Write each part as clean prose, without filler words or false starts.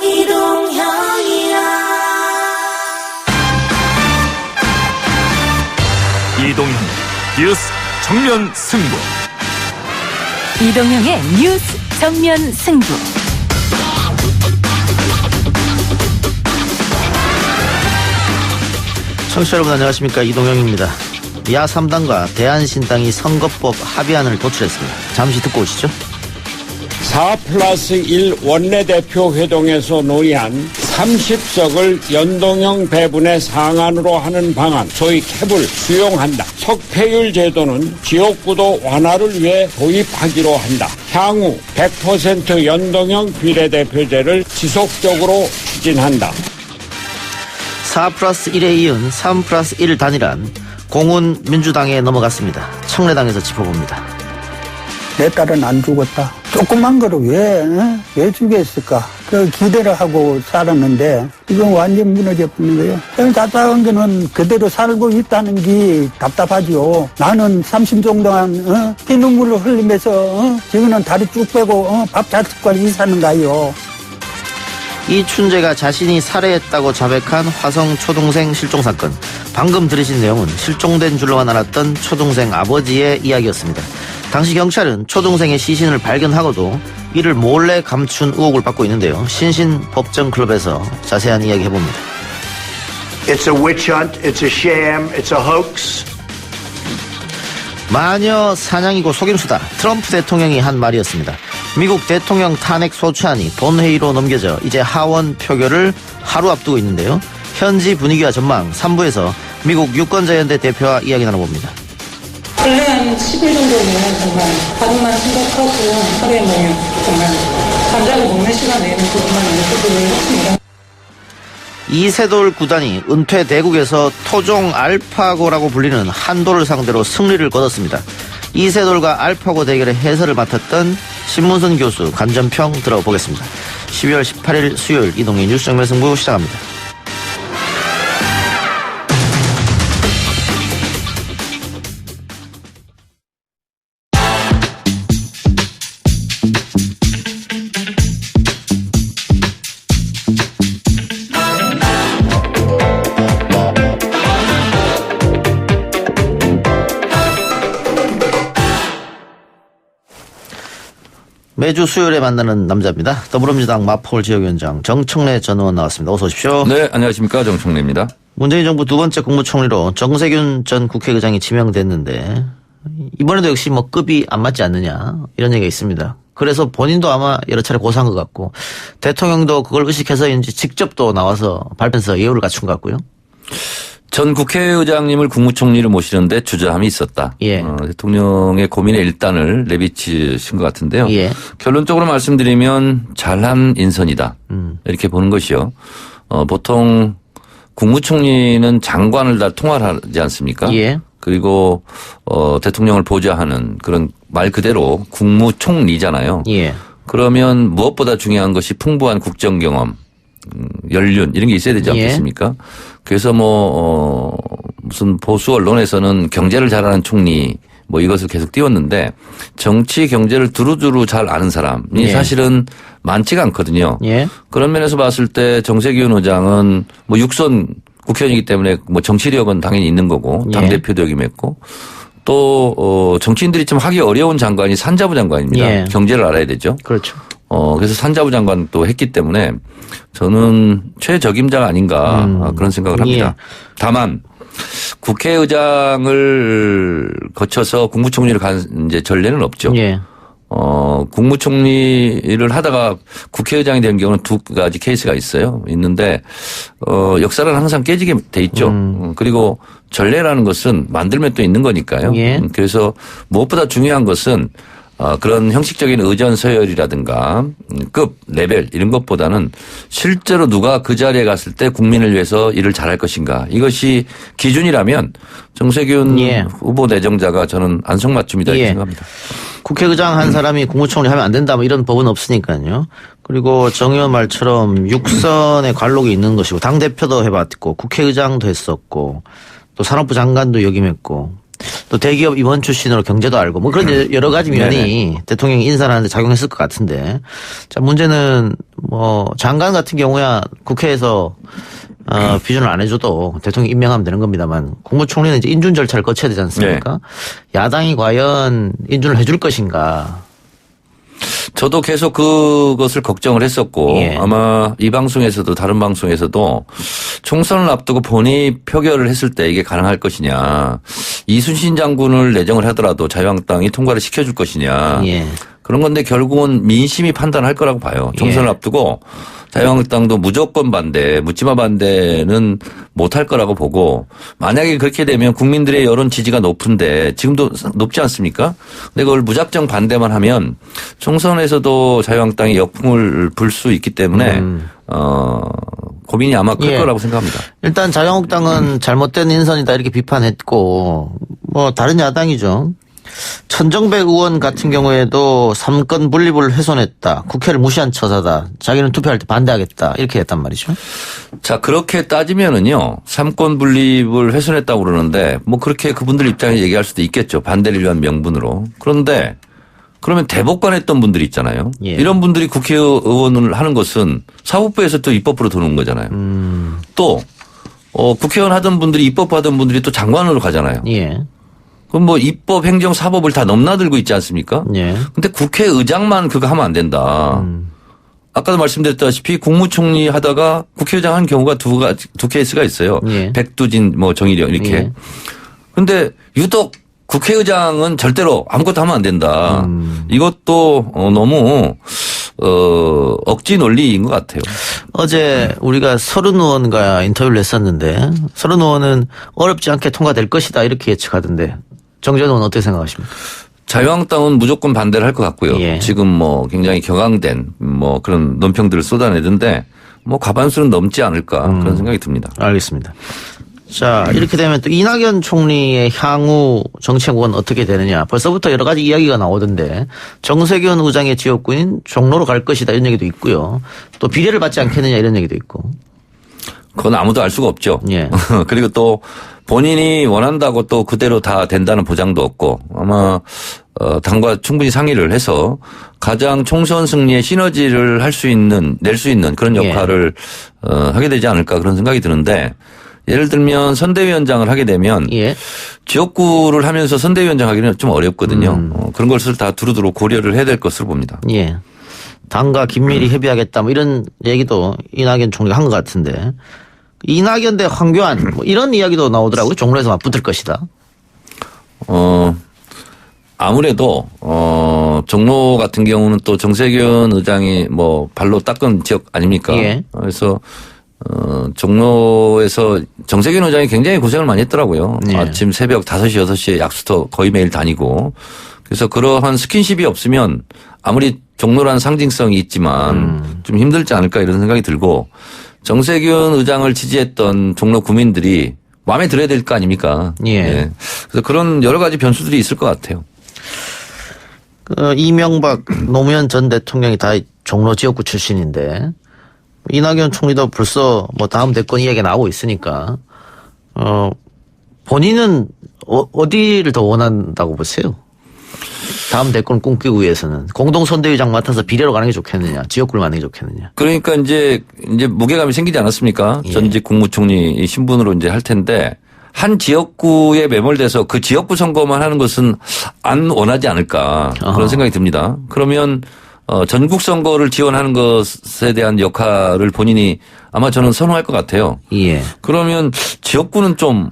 이동형이야. 이동형 뉴스 정면 승부. 이동형의 뉴스 정면 승부. 청취자 여러분 안녕하십니까, 이동형입니다. 야3당과 대한신당이 선거법 합의안을 도출했습니다. 잠시 듣고 오시죠. 4+1 원내대표 회동에서 논의한 30석을 연동형 배분의 상한으로 하는 방안, 소위 캡을 수용한다. 석패율 제도는 지역구도 완화를 위해 도입하기로 한다. 향후 100% 연동형 비례대표제를 지속적으로 추진한다. 4+1에 이은 3+1 단일한 공훈 민주당에 넘어갔습니다. 청래당에서 짚어봅니다. 내 딸은 안 죽었다. 조그만 거를 왜 죽였을까? 그 기대를 하고 살았는데 이건 완전 무너져 버린 거예요. 그냥 답답한 거는 그대로 살고 있다는 게 답답하지요. 나는 30종 동안 피눈물을 흘리면서 지금은 다리 쭉 빼고 밥 잘 숟갈 이 사는가요. 이춘재가 자신이 살해했다고 자백한 화성 초동생 실종 사건. 방금 들으신 내용은 실종된 줄로만 알았던 초동생 아버지의 이야기였습니다. 당시 경찰은 초동생의 시신을 발견하고도 이를 몰래 감춘 의혹을 받고 있는데요. 신신 법정클럽에서 자세한 이야기 해봅니다. It's a witch hunt, it's a sham, it's a hoax. 마녀 사냥이고 속임수다. 트럼프 대통령이 한 말이었습니다. 미국 대통령 탄핵 소추안이 본회의로 넘겨져 이제 하원 표결을 하루 앞두고 있는데요. 현지 분위기와 전망 3부에서 미국 유권자연대 대표와 이야기 나눠봅니다. 근래 한 10일 정도는 정말 가족만 생각하고 하루에 정말 잠자고 먹는 시간 내는 그것만 연습을 했습니다. 이세돌 구단이 은퇴 대국에서 토종 알파고라고 불리는 한돌을 상대로 승리를 거뒀습니다. 이세돌과 알파고 대결의 해설을 맡았던 신문선 교수 관전평 들어보겠습니다. 12월 18일 수요일 이동희 뉴스 정면 승부 시작합니다. 매주 수요일에 만나는 남자입니다. 더불어민주당 마포울 지역위원장 정청래 전 의원 나왔습니다. 어서 오십시오. 네, 안녕하십니까. 정청래입니다. 문재인 정부 두 번째 국무총리로 정세균 전 국회의장이 지명됐는데 이번에도 역시 급이 안 맞지 않느냐 이런 얘기가 있습니다. 그래서 본인도 아마 여러 차례 고소한 것 같고 대통령도 그걸 의식해서인지 직접 또 나와서 발표해서 예우를 갖춘 것 같고요. 전 국회의장님을 국무총리를 모시는데 주저함이 있었다. 예. 대통령의 고민의 일단을 내비치신 것 같은데요. 예. 결론적으로 말씀드리면 잘한 인선이다. 이렇게 보는 것이요. 보통 국무총리는 장관을 다 통할하지 않습니까? 예. 그리고 대통령을 보좌하는 그런 말 그대로 국무총리잖아요. 예. 그러면 무엇보다 중요한 것이 풍부한 국정 경험, 연륜 이런 게 있어야 되지 않겠습니까? 예. 그래서 무슨 보수 언론에서는 경제를 잘하는 총리 이것을 계속 띄웠는데 정치 경제를 두루두루 잘 아는 사람이 예. 사실은 많지가 않거든요. 예. 그런 면에서 봤을 때 정세균 의장은 육선 국회의원이기 때문에 정치력은 당연히 있는 거고 당대표도 역임했고 또 정치인들이 좀 하기 어려운 장관이 산자부 장관입니다. 예. 경제를 알아야 되죠. 그렇죠. 그래서 산자부 장관 또 했기 때문에 저는 최적임자가 아닌가 그런 생각을 합니다. 예. 다만 국회의장을 거쳐서 국무총리를 간 이제 전례는 없죠. 예. 국무총리를 하다가 국회의장이 된 경우는 두 가지 케이스가 있어요. 있는데 역사는 항상 깨지게 돼 있죠. 그리고 전례라는 것은 만들면 또 있는 거니까요. 예. 그래서 무엇보다 중요한 것은 그런 형식적인 의전 서열이라든가 급, 레벨 이런 것보다는 실제로 누가 그 자리에 갔을 때 국민을 위해서 일을 잘할 것인가 이것이 기준이라면 정세균 예. 후보 내정자가 저는 안성맞춤이다 이렇게 예. 생각합니다. 국회의장 한 사람이 국무총리 하면 안 된다 이런 법은 없으니까요. 그리고 정 의원 말처럼 육선의 관록이 있는 것이고 당대표도 해봤고 국회의장도 했었고 또 산업부 장관도 역임했고 또 대기업 임원 출신으로 경제도 알고 뭐 그런 여러 가지 면이 대통령이 인사를 하는데 작용했을 것 같은데 자 문제는 뭐 장관 같은 경우야 국회에서 비준을 안 해줘도 대통령 임명하면 되는 겁니다만 국무총리는 이제 인준 절차를 거쳐야 되지 않습니까? 야당이 과연 인준을 해줄 것인가? 저도 계속 그것을 걱정을 했었고 아마 이 방송에서도 다른 방송에서도 총선을 앞두고 본회의 표결을 했을 때 이게 가능할 것이냐. 이순신 장군을 내정을 하더라도 자유한국당이 통과를 시켜줄 것이냐. 그런 건데 결국은 민심이 판단할 거라고 봐요. 총선을 앞두고 자유한국당도 무조건 반대, 묻지마 반대는 못할 거라고 보고 만약에 그렇게 되면 국민들의 여론 지지가 높은데 지금도 높지 않습니까? 근데 그걸 무작정 반대만 하면 총선에서도 자유한국당이 역풍을 불 수 있기 때문에 고민이 아마 클 거라고 생각합니다. 일단 자유한국당은 잘못된 인선이다 이렇게 비판했고 뭐 다른 야당이죠. 천정배 의원 같은 경우에도 3권 분립을 훼손했다. 국회를 무시한 처사다. 자기는 투표할 때 반대하겠다. 이렇게 했단 말이죠. 자, 그렇게 따지면은요. 3권 분립을 훼손했다고 그러는데 뭐 그렇게 그분들 입장에 얘기할 수도 있겠죠. 반대를 위한 명분으로. 그런데 그러면 대법관 했던 분들이 있잖아요. 이런 분들이 국회의원을 하는 것은 사법부에서 또 입법부로 들어오는 거잖아요. 또 국회의원 하던 분들이 입법하던 분들이 또 장관으로 가잖아요. 그럼 뭐 입법, 행정, 사법을 다 넘나들고 있지 않습니까? 근데 국회의장만 그거 하면 안 된다. 아까도 말씀드렸다시피 국무총리 하다가 국회의장 한 경우가 두 케이스가 있어요. 백두진, 뭐 정의령 이렇게. 근데 유독 국회의장은 절대로 아무것도 하면 안 된다. 이것도 너무 억지 논리인 것 같아요. 어제 우리가 서른 의원과 인터뷰를 했었는데 서른 의원은 어렵지 않게 통과될 것이다 이렇게 예측하던데 정재원 의원 어떻게 생각하십니까? 자유한국당은 무조건 반대를 할 것 같고요. 지금 뭐 굉장히 격앙된 뭐 그런 논평들을 쏟아내던데 뭐 과반수는 넘지 않을까 그런 생각이 듭니다. 알겠습니다. 자, 이렇게 되면 또 이낙연 총리의 향후 정책은 어떻게 되느냐. 벌써부터 여러 가지 이야기가 나오던데 정세균 의장의 지역구인 종로로 갈 것이다 이런 얘기도 있고요. 또 비례를 받지 않겠느냐 이런 얘기도 있고. 그건 아무도 알 수가 없죠. 그리고 또 본인이 원한다고 또 그대로 다 된다는 보장도 없고 아마 당과 충분히 상의를 해서 가장 총선 승리에 시너지를 낼 수 있는 그런 역할을 하게 되지 않을까 그런 생각이 드는데 예를 들면 선대위원장을 하게 되면 지역구를 하면서 선대위원장 하기는 좀 어렵거든요. 그런 것을 다 두루두루 고려를 해야 될 것으로 봅니다. 당과 긴밀히 협의하겠다 뭐 이런 얘기도 이낙연 총리가 한 것 같은데 이낙연 대 황교안 뭐 이런 이야기도 나오더라고요. 종로에서 맞붙을 것이다. 아무래도 종로 같은 경우는 또 정세균 의장이 뭐 발로 닦은 지역 아닙니까? 그래서 종로에서 정세균 의장이 굉장히 고생을 많이 했더라고요. 아침 새벽 5시, 6시에 약수터 거의 매일 다니고. 그래서 그러한 스킨십이 없으면 아무리 종로라는 상징성이 있지만 좀 힘들지 않을까 이런 생각이 들고 정세균 의장을 지지했던 종로 구민들이 마음에 들어야 될 거 아닙니까? 그래서 그런 여러 가지 변수들이 있을 것 같아요. 이명박, 노무현 전 대통령이 다 종로 지역구 출신인데 이낙연 총리도 벌써 뭐 다음 대권 이야기가 나오고 있으니까 본인은 어디를 더 원한다고 보세요? 다음 대권 꿈꾸기 위해서는 공동선대위장 맡아서 비례로 가는 게 좋겠느냐, 지역구를 만드는 게 좋겠느냐. 그러니까 이제 무게감이 생기지 않았습니까? 전직 국무총리 신분으로 이제 할 텐데 한 지역구에 매몰돼서 그 지역구 선거만 하는 것은 안 원하지 않을까 그런 생각이 듭니다. 그러면 전국 선거를 지원하는 것에 대한 역할을 본인이 아마 저는 선호할 것 같아요. 그러면 지역구는 좀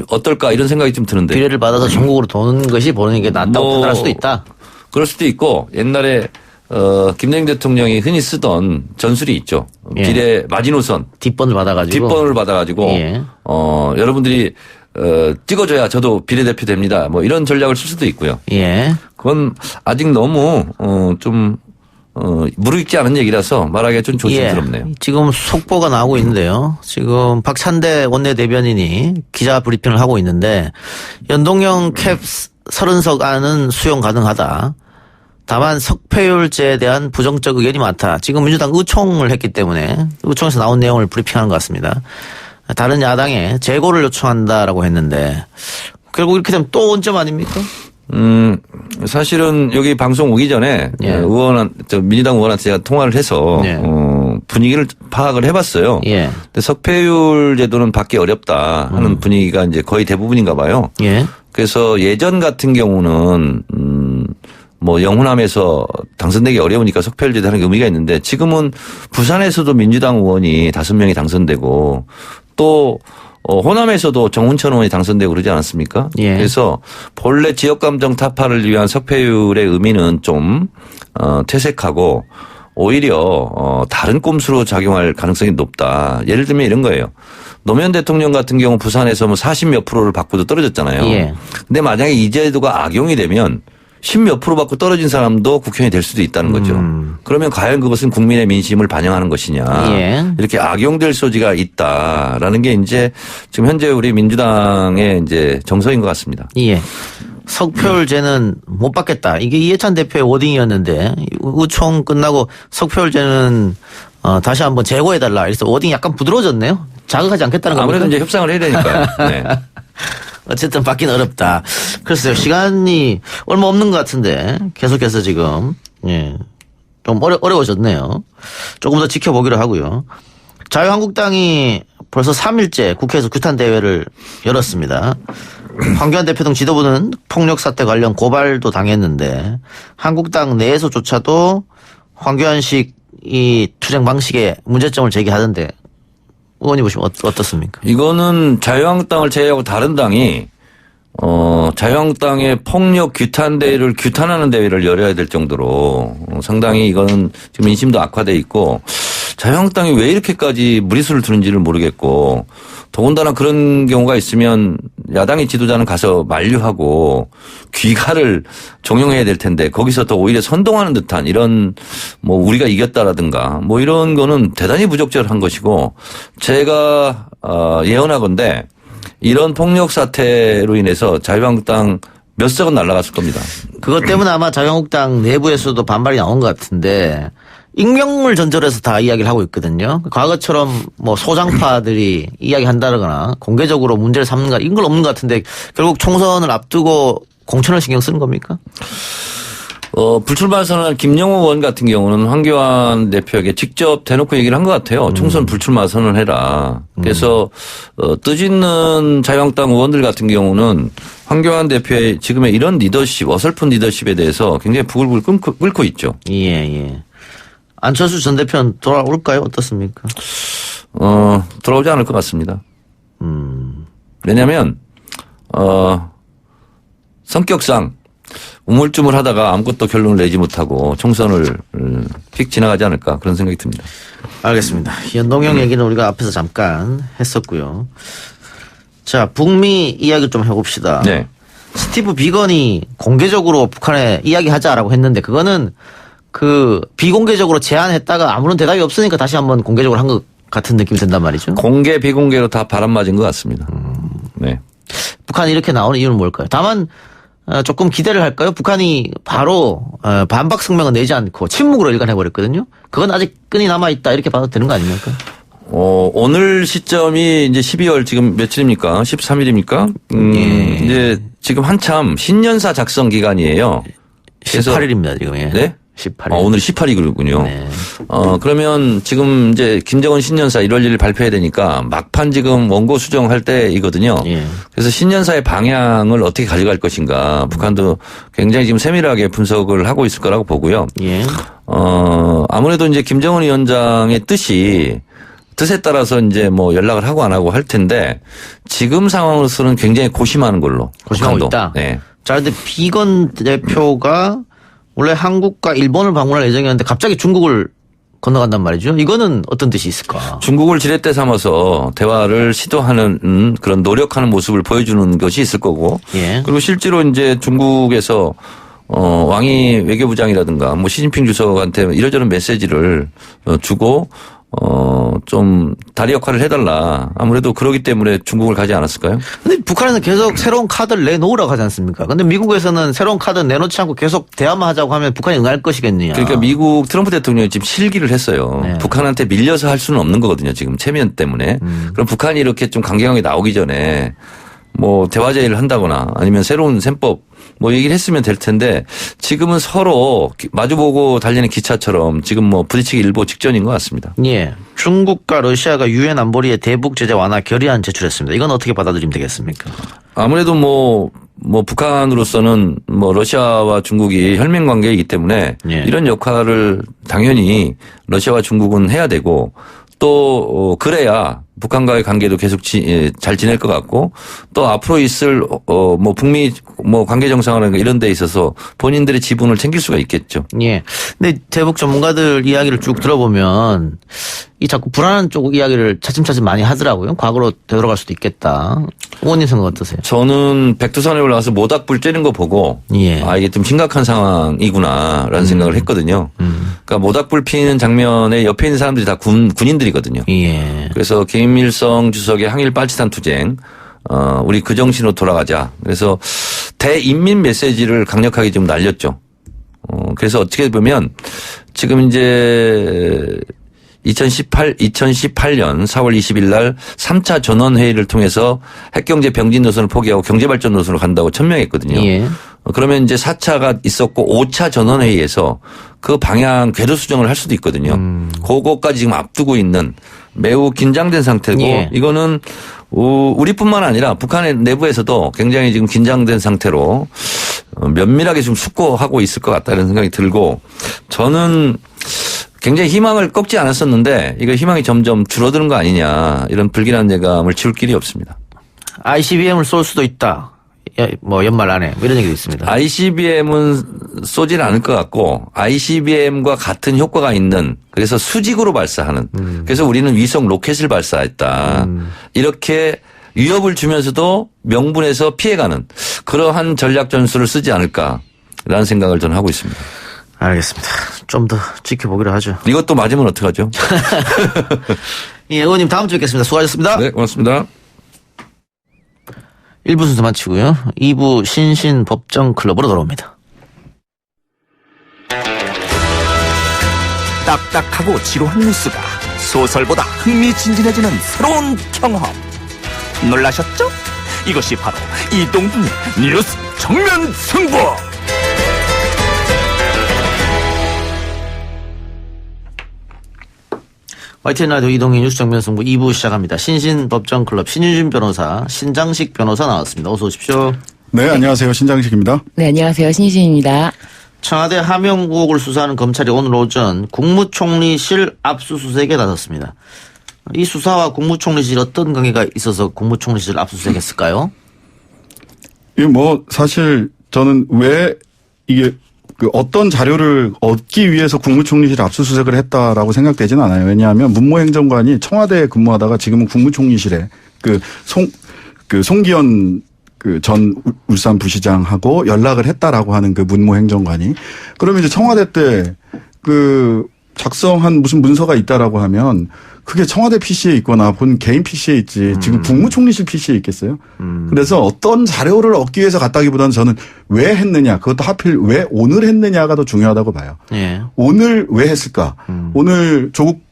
어떨까 이런 생각이 좀 드는데. 비례를 받아서 전국으로 도는 것이 보는 게 낫다고 판단할 수도 있다. 그럴 수도 있고 옛날에 김대중 대통령이 흔히 쓰던 전술이 있죠. 비례 마지노선. 뒷번을 받아가지고. 여러분들이 찍어줘야 저도 비례대표 됩니다. 뭐 이런 전략을 쓸 수도 있고요. 그건 아직 너무 좀 무르익지 않은 얘기라서 말하기가 좀 조심스럽네요. 지금 속보가 나오고 있는데요. 지금 박찬대 원내대변인이 기자 브리핑을 하고 있는데 연동형 캡 30석 안은 수용 가능하다. 다만 석패율제에 대한 부정적 의견이 많다. 지금 민주당 의총을 했기 때문에 의총에서 나온 내용을 브리핑하는 것 같습니다. 다른 야당에 재고를 요청한다라고 했는데 결국 이렇게 되면 또 원점 아닙니까? 사실은 여기 방송 오기 전에 예. 민주당 의원한테 제가 통화를 해서 예. 분위기를 파악을 해봤어요. 예. 근데 석패율 제도는 받기 어렵다 하는 분위기가 이제 거의 대부분인가 봐요. 예. 그래서 예전 같은 경우는 뭐 영호남에서 당선되기 어려우니까 석패율 제도 하는 게 의미가 있는데 지금은 부산에서도 민주당 의원이 5명이 당선되고 또 호남에서도 정운천 의원이 당선되고 그러지 않았습니까? 예. 그래서 본래 지역감정 타파를 위한 석패율의 의미는 좀 퇴색하고 오히려 다른 꼼수로 작용할 가능성이 높다. 예를 들면 이런 거예요. 노무현 대통령 같은 경우 부산에서 뭐 40몇 프로를 받고도 떨어졌잖아요. 예. 근데 만약에 이 제도가 악용이 되면 10몇 프로 받고 떨어진 사람도 국회의원이 될 수도 있다는 거죠. 그러면 과연 그것은 국민의 민심을 반영하는 것이냐. 예. 이렇게 악용될 소지가 있다라는 게 이제 지금 현재 우리 민주당의 이제 정서인 것 같습니다. 예. 석패율제는 못 받겠다. 이게 이해찬 대표의 워딩이었는데 의총 끝나고 석패율제는 다시 한번 재고해달라. 그래서 워딩이 약간 부드러워졌네요. 자극하지 않겠다는 겁니까? 아무래도 이제 협상을 해야 되니까요. 네. 어쨌든 받기는 어렵다. 글쎄요. 시간이 얼마 없는 것 같은데 계속해서 지금 좀 어려워졌네요. 조금 더 지켜보기로 하고요. 자유한국당이 벌써 3일째 국회에서 규탄 대회를 열었습니다. 황교안 대표 등 지도부는 폭력 사태 관련 고발도 당했는데 한국당 내에서조차도 황교안식 이 투쟁 방식에 문제점을 제기하던데 의원님 보시면 어떻습니까? 이거는 자유한국당을 제외하고 다른 당이 자유한국당의 폭력 규탄 대회를 규탄하는 대회를 열어야 될 정도로 상당히 이거는 지금 민심도 악화돼 있고 자유한국당이 왜 이렇게까지 무리수를 두는지를 모르겠고 더군다나 그런 경우가 있으면 야당의 지도자는 가서 만류하고 귀가를 종용해야 될 텐데 거기서 더 오히려 선동하는 듯한 이런 뭐 우리가 이겼다라든가 뭐 이런 거는 대단히 부적절한 것이고 제가 예언하건대 이런 폭력 사태로 인해서 자유한국당 몇 석은 날아갔을 겁니다. 그것 때문에 아마 자유한국당 내부에서도 반발이 나온 것 같은데 익명을 전제로 해서 다 이야기를 하고 있거든요. 과거처럼 뭐 소장파들이 이야기한다거나 공개적으로 문제를 삼는가 이런 건 없는 것 같은데 결국 총선을 앞두고 공천을 신경 쓰는 겁니까? 불출마 선언한 김영호 의원 같은 경우는 황교안 대표에게 직접 대놓고 얘기를 한 것 같아요. 총선 불출마 선언해라. 그래서 뜻있는 자유한국당 의원들 같은 경우는 황교안 대표의 지금의 이런 리더십, 어설픈 리더십에 대해서 굉장히 부글부글 끓고 있죠. 예. 안철수 전 대표는 돌아올까요? 어떻습니까? 돌아오지 않을 것 같습니다. 왜냐하면 성격상 우물쭈물하다가 아무것도 결론을 내지 못하고 총선을 휙 지나가지 않을까 그런 생각이 듭니다. 알겠습니다. 연동형 얘기는 우리가 앞에서 잠깐 했었고요. 자, 북미 이야기 좀 해봅시다. 네. 스티브 비건이 공개적으로 북한에 이야기하자라고 했는데 그거는 그 비공개적으로 제안했다가 아무런 대답이 없으니까 다시 한번 공개적으로 한 것 같은 느낌이 든단 말이죠. 공개 비공개로 다 바람 맞은 것 같습니다. 네. 북한이 이렇게 나오는 이유는 뭘까요? 다만 조금 기대를 할까요? 북한이 바로 반박 성명을 내지 않고 침묵으로 일관해버렸거든요. 그건 아직 끈이 남아있다 이렇게 봐도 되는 거 아닙니까? 오늘 시점이 이제 12월 지금 며칠입니까? 13일입니까? 이제 지금 한참 신년사 작성 기간이에요. 18일입니다, 지금. 예. 네? 18일. 오늘 18일이군요. 네. 그러면 지금 이제 김정은 신년사 1월 1일 발표해야 되니까 막판 지금 원고 수정할 때이거든요. 예. 그래서 신년사의 방향을 어떻게 가져갈 것인가 북한도 굉장히 지금 세밀하게 분석을 하고 있을 거라고 보고요. 예. 아무래도 이제 김정은 위원장의 뜻에 따라서 이제 뭐 연락을 하고 안 하고 할 텐데 지금 상황으로서는 굉장히 고심하는 걸로. 고심하고 북한도. 있다. 네. 자, 근데 비건 대표가 원래 한국과 일본을 방문할 예정이었는데 갑자기 중국을 건너간단 말이죠. 이거는 어떤 뜻이 있을까? 중국을 지렛대 삼아서 대화를 시도하는 그런 노력하는 모습을 보여주는 것이 있을 거고. 예. 그리고 실제로 이제 중국에서 왕이 외교부장이라든가 뭐 시진핑 주석한테 이러저런 메시지를 주고 좀 다리 역할을 해달라. 아무래도 그러기 때문에 중국을 가지 않았을까요? 근데 북한에서 계속 새로운 카드를 내놓으라고 하지 않습니까? 근데 미국에서는 새로운 카드 내놓지 않고 계속 대화만 하자고 하면 북한이 응할 것이겠느냐. 그러니까 미국 트럼프 대통령이 지금 실기를 했어요. 네. 북한한테 밀려서 할 수는 없는 거거든요. 지금 체면 때문에. 그럼 북한이 이렇게 좀 강경하게 나오기 전에 뭐 대화 제의를 한다거나 아니면 새로운 셈법 뭐 얘기를 했으면 될 텐데 지금은 서로 마주보고 달리는 기차처럼 지금 뭐 부딪히기 일보 직전인 것 같습니다. 예. 중국과 러시아가 유엔 안보리에 대북 제재 완화 결의안 제출했습니다. 이건 어떻게 받아들이면 되겠습니까? 아무래도 뭐 북한으로서는 뭐 러시아와 중국이 혈맹 관계이기 때문에 예. 이런 역할을 당연히 러시아와 중국은 해야 되고 또 그래야 북한과의 관계도 계속 잘 지낼 것 같고 또 앞으로 있을 뭐 북미 뭐 관계 정상화라는 이런 데 있어서 본인들의 지분을 챙길 수가 있겠죠. 예. 근데 대북 전문가들 이야기를 쭉 들어보면 이 자꾸 불안한 쪽 이야기를 차츰차츰 많이 하더라고요. 과거로 되돌아갈 수도 있겠다. 의원님 생각 어떠세요? 저는 백두산에 올라가서 모닥불 쬐는 거 보고 예. 아 이게 좀 심각한 상황이구나라는 생각을 했거든요. 그러니까 모닥불 피는 장면에 옆에 있는 사람들이 다 군인들이거든요. 예. 그래서 김일성 주석의 항일 빨치산 투쟁 우리 그 정신으로 돌아가자. 그래서 대인민 메시지를 강력하게 좀 날렸죠. 그래서 어떻게 보면 지금 이제 2018년 4월 20일 날 3차 전원회의를 통해서 핵경제 병진 노선을 포기하고 경제발전 노선으로 간다고 천명했거든요. 예. 그러면 이제 4차가 있었고 5차 전원회의에서 그 방향 궤도 수정을 할 수도 있거든요. 그거까지 지금 앞두고 있는 매우 긴장된 상태고 예. 이거는 우리뿐만 아니라 북한의 내부에서도 굉장히 지금 긴장된 상태로 면밀하게 좀 숙고하고 있을 것 같다는 생각이 들고 저는 굉장히 희망을 꺾지 않았었는데 이거 희망이 점점 줄어드는 거 아니냐 이런 불길한 예감을 지울 길이 없습니다. ICBM을 쏠 수도 있다. 뭐 연말 안에 뭐 이런 얘기도 있습니다. ICBM은 쏘지는 않을 것 같고 ICBM과 같은 효과가 있는 그래서 수직으로 발사하는 그래서 우리는 위성 로켓을 발사했다. 이렇게 위협을 주면서도 명분에서 피해가는 그러한 전략 전술을 쓰지 않을까라는 생각을 저는 하고 있습니다. 알겠습니다. 좀 더 지켜보기로 하죠. 이것도 맞으면 어떡하죠? 예, 의원님 다음 주에 뵙겠습니다. 수고하셨습니다. 네, 고맙습니다. 1부 순서 마치고요. 2부 신신 법정 클럽으로 돌아옵니다. 딱딱하고 지루한 뉴스가 소설보다 흥미진진해지는 새로운 경험. 놀라셨죠? 이것이 바로 이동훈의 뉴스 정면 승부. YTN 라디오 이동희 뉴스 정면 승부 2부 시작합니다. 신신 법정 클럽 신윤준 변호사, 신장식 변호사 나왔습니다. 어서 오십시오. 네, 안녕하세요. 신장식입니다. 네, 안녕하세요. 신신입니다. 청와대 하명 의혹을 수사하는 검찰이 오늘 오전 국무총리실 압수수색에 나섰습니다. 이 수사와 국무총리실 어떤 관계가 있어서 국무총리실 압수수색했을까요? 이게 뭐 사실 저는 왜 이게 그 어떤 자료를 얻기 위해서 국무총리실 압수수색을 했다라고 생각되지는 않아요. 왜냐하면 문무행정관이 청와대에 근무하다가 지금은 국무총리실에 송기현 전 울산 부시장하고 연락을 했다라고 하는 그 문무행정관이 그러면 이제 청와대 때 작성한 무슨 문서가 있다라고 하면 그게 청와대 PC에 있거나 본 개인 PC에 있지 지금 국무총리실 PC에 있겠어요? 그래서 어떤 자료를 얻기 위해서 갔다기보다는 저는 왜 했느냐 그것도 하필 왜 오늘 했느냐가 더 중요하다고 봐요. 예. 오늘 왜 했을까? 오늘 조국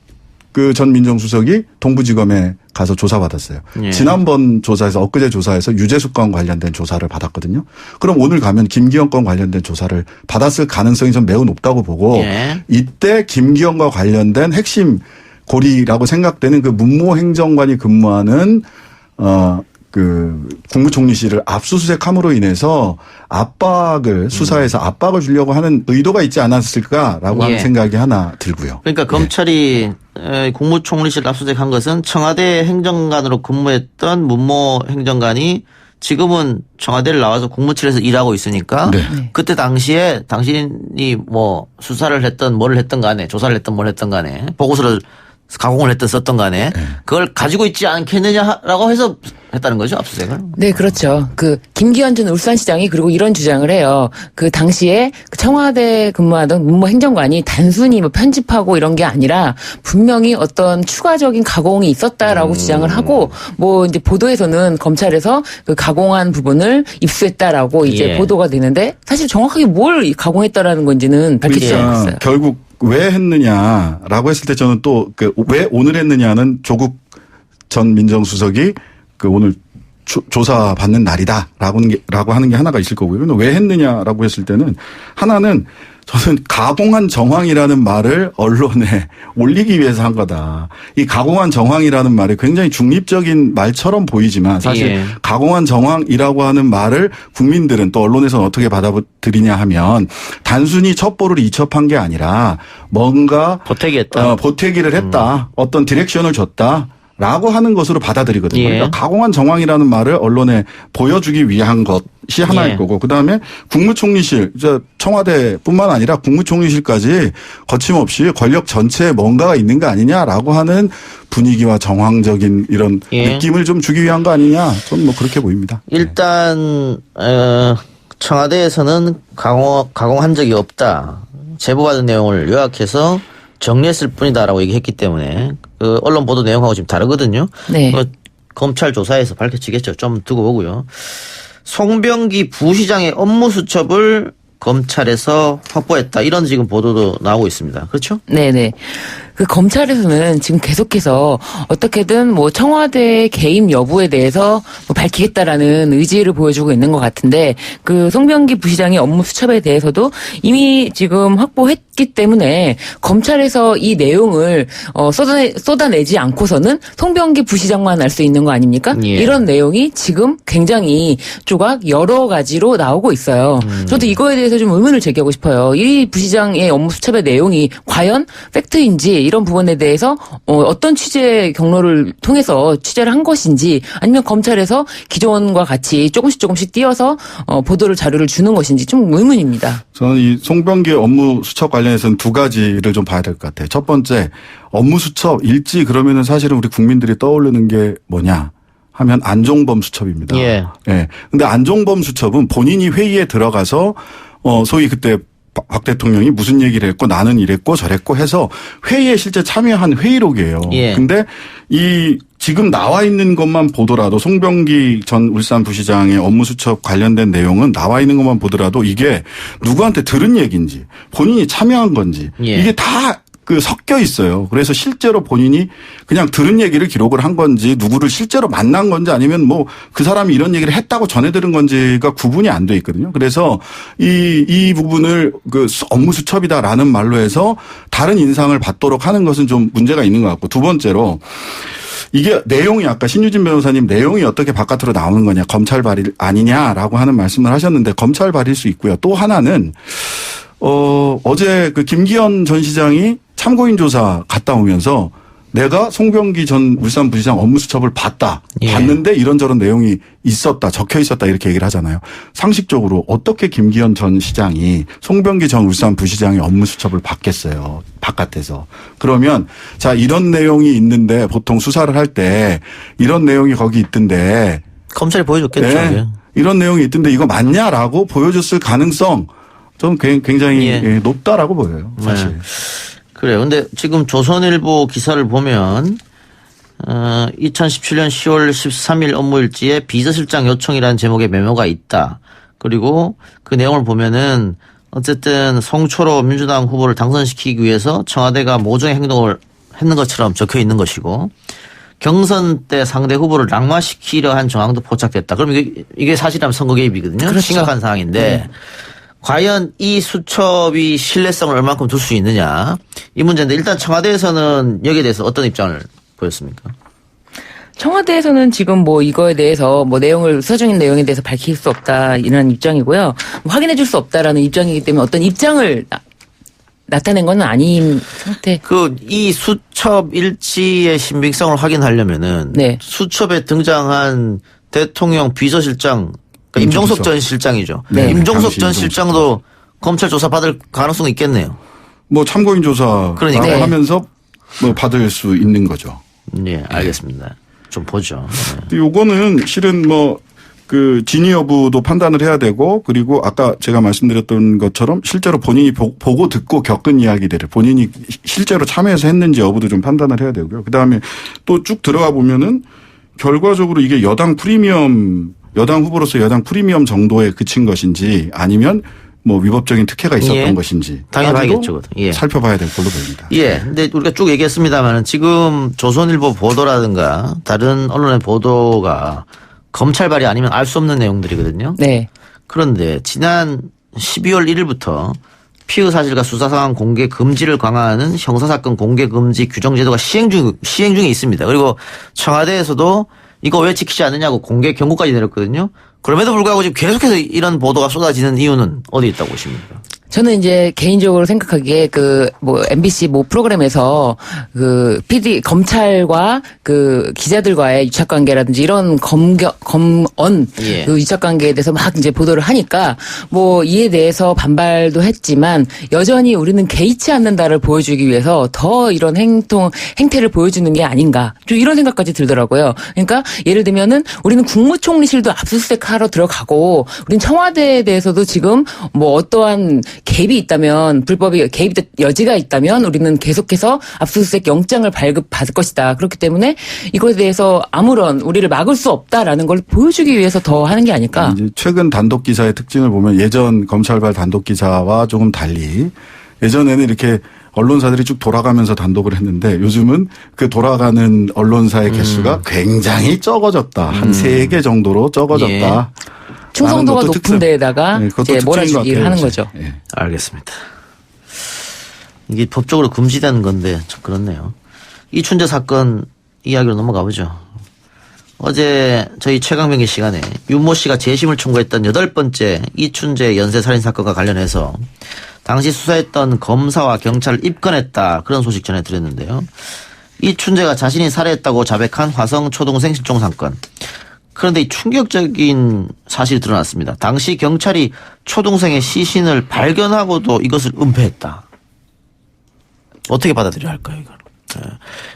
전 민정수석이 동부지검에 가서 조사받았어요. 예. 지난번 조사에서 엊그제 조사에서 유재수 건 관련된 조사를 받았거든요. 그럼 오늘 가면 김기현 건 관련된 조사를 받았을 가능성이 전 매우 높다고 보고 예. 이때 김기현과 관련된 핵심 고리라고 생각되는 그 문무행정관이 근무하는 국무총리실을 압수수색함으로 인해서 수사에서 압박을 주려고 하는 의도가 있지 않았을까라고 하는 생각이 하나 들고요. 그러니까 검찰이 국무총리실 압수수색한 것은 청와대 행정관으로 근무했던 문모 행정관이 지금은 청와대를 나와서 국무실에서 일하고 있으니까 그때 당시에 당신이 뭐 수사를 했던 뭐를 했던 간에 조사를 했던 뭘 했던 간에 보고서를 가공을 했던 썼던 간에 그걸 가지고 있지 않겠느냐라고 해서 했다는 거죠, 압수수색을? 네, 그렇죠. 김기현 전 울산시장이 그리고 이런 주장을 해요. 당시에 청와대 근무하던 문무 행정관이 단순히 뭐 편집하고 이런 게 아니라 분명히 어떤 추가적인 가공이 있었다라고 주장을 하고 뭐 이제 보도에서는 검찰에서 그 가공한 부분을 입수했다라고 이제 보도가 되는데 사실 정확하게 뭘 가공했다라는 건지는 밝히지 않았어요. 결국 왜 했느냐라고 했을 때 저는 또 왜 오늘 했느냐는 조국 전 민정수석이 오늘 조사받는 날이다라고 하는 게 하나가 있을 거고요. 근데 왜 했느냐라고 했을 때는 하나는 저는 가공한 정황이라는 말을 언론에 올리기 위해서 한 거다. 이 가공한 정황이라는 말이 굉장히 중립적인 말처럼 보이지만 사실 예. 가공한 정황이라고 하는 말을 국민들은 또 언론에서는 어떻게 받아들이냐 하면 단순히 첩보를 이첩한 게 아니라 뭔가 보태기했다. 보태기를 했다. 어떤 디렉션을 줬다. 라고 하는 것으로 받아들이거든요. 예. 그러니까 가공한 정황이라는 말을 언론에 보여주기 위한 것이 하나일 예. 거고, 그다음에 국무총리실, 청와대뿐만 아니라 국무총리실까지 거침없이 권력 전체에 뭔가가 있는 거 아니냐라고 하는 분위기와 정황적인 이런 예. 느낌을 좀 주기 위한 거 아니냐, 저는 뭐 그렇게 보입니다. 일단 청와대에서는 가공한 적이 없다. 제보받은 내용을 요약해서 정리했을 뿐이다라고 얘기했기 때문에 그 언론 보도 내용하고 지금 다르거든요. 네. 검찰 조사에서 밝혀지겠죠. 좀 두고 보고요. 송병기 부시장의 업무 수첩을 검찰에서 확보했다. 이런 지금 보도도 나오고 있습니다. 그렇죠? 네네. 그 검찰에서는 지금 계속해서 어떻게든 뭐 청와대 개입 여부에 대해서 뭐 밝히겠다라는 의지를 보여주고 있는 것 같은데 그 송병기 부시장의 업무 수첩에 대해서도 이미 지금 확보했기 때문에 검찰에서 이 내용을 쏟아내지 않고서는 송병기 부시장만 알 수 있는 거 아닙니까? 예. 이런 내용이 지금 굉장히 조각 여러 가지로 나오고 있어요. 저도 이거에 대해서 좀 의문을 제기하고 싶어요. 이 부시장의 업무 수첩의 내용이 과연 팩트인지 이런 부분에 대해서 어떤 취재 경로를 통해서 취재를 한 것인지 아니면 검찰에서 기존과 같이 조금씩 띄어서 보도를 자료를 주는 것인지 좀 의문입니다. 저는 이 송병기의 업무 수첩 관련해서는 두 가지를 좀 봐야 될 것 같아요. 첫 번째, 업무 수첩 일지 그러면은 사실은 우리 국민들이 떠오르는 게 뭐냐 하면 안종범 수첩입니다. 예. 예. 근데 안종범 수첩은 본인이 회의에 들어가서 소위 그때 박 대통령이 무슨 얘기를 했고 나는 이랬고 저랬고 해서 회의에 실제 참여한 회의록이에요. 예. 근데 이 지금 나와 있는 것만 보더라도 송병기 전 울산부시장의 업무수첩 관련된 내용은 나와 있는 것만 보더라도 이게 누구한테 들은 얘기인지 본인이 참여한 건지 예. 이게 다 섞여 있어요. 그래서 실제로 본인이 그냥 들은 얘기를 기록을 한 건지 누구를 실제로 만난 건지 아니면 뭐 그 사람이 이런 얘기를 했다고 전해 들은 건지가 구분이 안 돼 있거든요. 그래서 이 부분을 업무 수첩이다라는 말로 해서 다른 인상을 받도록 하는 것은 좀 문제가 있는 것 같고, 두 번째로 이게 내용이 아까 신유진 변호사님 내용이 어떻게 바깥으로 나오는 거냐, 검찰 발의 아니냐라고 하는 말씀을 하셨는데 검찰 발의일 수 있고요. 또 하나는 어제 그 김기현 전 시장이 참고인 조사 갔다 오면서 내가 송병기 전 울산부시장 업무수첩을 봤다. 예. 봤는데 이런저런 내용이 있었다. 적혀 있었다. 이렇게 얘기를 하잖아요. 상식적으로 어떻게 김기현 전 시장이 송병기 전 울산부시장의 업무수첩을 받겠어요. 바깥에서. 그러면 자 이런 내용이 있는데 보통 수사를 할 때 이런 내용이 거기 있던데. 검찰이 보여줬겠죠. 네. 이런 내용이 있던데 이거 맞냐라고 보여줬을 가능성 저는 굉장히 예. 높다라고 보여요. 사실. 네. 그래요. 근데 지금 조선일보 기사를 보면 2017년 10월 13일 업무일지에 비서실장 요청이라는 제목의 메모가 있다. 그리고 그 내용을 보면은 어쨌든 송초로 민주당 후보를 당선시키기 위해서 청와대가 모종의 행동을 했는 것처럼 적혀 있는 것이고 경선 때 상대 후보를 낙마시키려 한 정황도 포착됐다. 그럼 이게 사실이라면 선거 개입이거든요. 그렇죠. 심각한 상황인데 네. 과연 이 수첩이 신뢰성을 얼마큼 둘 수 있느냐 이 문제인데 일단 청와대에서는 여기에 대해서 어떤 입장을 보였습니까? 청와대에서는 지금 뭐 이거에 대해서 뭐 내용을 수사 중인 내용에 대해서 밝힐 수 없다 이런 입장이고요. 확인해 줄 수 없다라는 입장이기 때문에 어떤 입장을 나타낸 건 아닌 상태. 이 수첩 일지의 신빙성을 확인하려면은 네. 수첩에 등장한 대통령 비서실장 그러니까 임종석 전 실장이죠. 네. 임종석 당시 전 임종석. 실장도 검찰 조사 받을 가능성이 있겠네요. 뭐 참고인 조사라고 그러니까. 하면서 뭐 받을 수 있는 거죠. 네, 알겠습니다. 좀 보죠. 네. 요거는 실은 뭐 그 진위 여부도 판단을 해야 되고 그리고 아까 제가 말씀드렸던 것처럼 실제로 본인이 보고 듣고 겪은 이야기들을 본인이 실제로 참여해서 했는지 여부도 좀 판단을 해야 되고요. 그다음에 또 쭉 들어가 보면은 결과적으로 이게 여당 후보로서 여당 프리미엄 정도에 그친 것인지 아니면 뭐 위법적인 특혜가 있었던 예. 것인지 당연히 따지고 봐야겠죠. 예. 살펴봐야 될 걸로 보입니다. 예. 근데 우리가 쭉 얘기했습니다만은 지금 조선일보 보도라든가 다른 언론의 보도가 검찰발이 아니면 알 수 없는 내용들이거든요. 네. 그런데 지난 12월 1일부터 피의 사실과 수사 상황 공개 금지를 강화하는 형사사건 공개 금지 규정 제도가 시행 중에 있습니다. 그리고 청와대에서도 이거 왜 지키지 않느냐고 공개 경고까지 내렸거든요. 그럼에도 불구하고 지금 계속해서 이런 보도가 쏟아지는 이유는 어디 있다고 보십니까? 저는 이제 개인적으로 생각하기에 MBC 프로그램에서 PD 검찰과 기자들과의 유착 관계라든지 이런 검언 예. 유착 관계에 대해서 막 이제 보도를 하니까 이에 대해서 반발도 했지만 여전히 우리는 개의치 않는다를 보여주기 위해서 더 이런 행태를 보여주는 게 아닌가. 좀 이런 생각까지 들더라고요. 그러니까 예를 들면은 우리는 국무총리실도 압수수색하러 들어가고 우리는 청와대에 대해서도 지금 어떠한 개입이 있다면 불법이 개입 여지가 있다면 우리는 계속해서 압수수색 영장을 발급받을 것이다. 그렇기 때문에 이거에 대해서 아무런 우리를 막을 수 없다라는 걸 보여주기 위해서 더 하는 게 아닐까. 이제 최근 단독 기사의 특징을 보면 예전 검찰발 단독 기사와 조금 달리 예전에는 이렇게 언론사들이 쭉 돌아가면서 단독을 했는데 요즘은 그 돌아가는 언론사의 개수가 굉장히 적어졌다. 한 3개 정도로 적어졌다. 예. 충성도가 높은 특징. 데에다가 네, 그것도 이제 특징인 것 몰아주기를 같아요, 하는 요새. 거죠. 예. 알겠습니다. 이게 법적으로 금지되는 건데 좀 그렇네요. 이춘재 사건 이야기로 넘어가 보죠. 어제 저희 최강병기 시간에 윤모 씨가 재심을 청구했던 8번째 이춘재 연쇄살인 사건과 관련해서 당시 수사했던 검사와 경찰을 입건했다. 그런 소식 전해드렸는데요. 이춘재가 자신이 살해했다고 자백한 화성 초동생 실종 사건. 그런데 이 충격적인 사실이 드러났습니다. 당시 경찰이 초동생의 시신을 발견하고도 이것을 은폐했다. 어떻게 받아들여야 할까요, 이걸?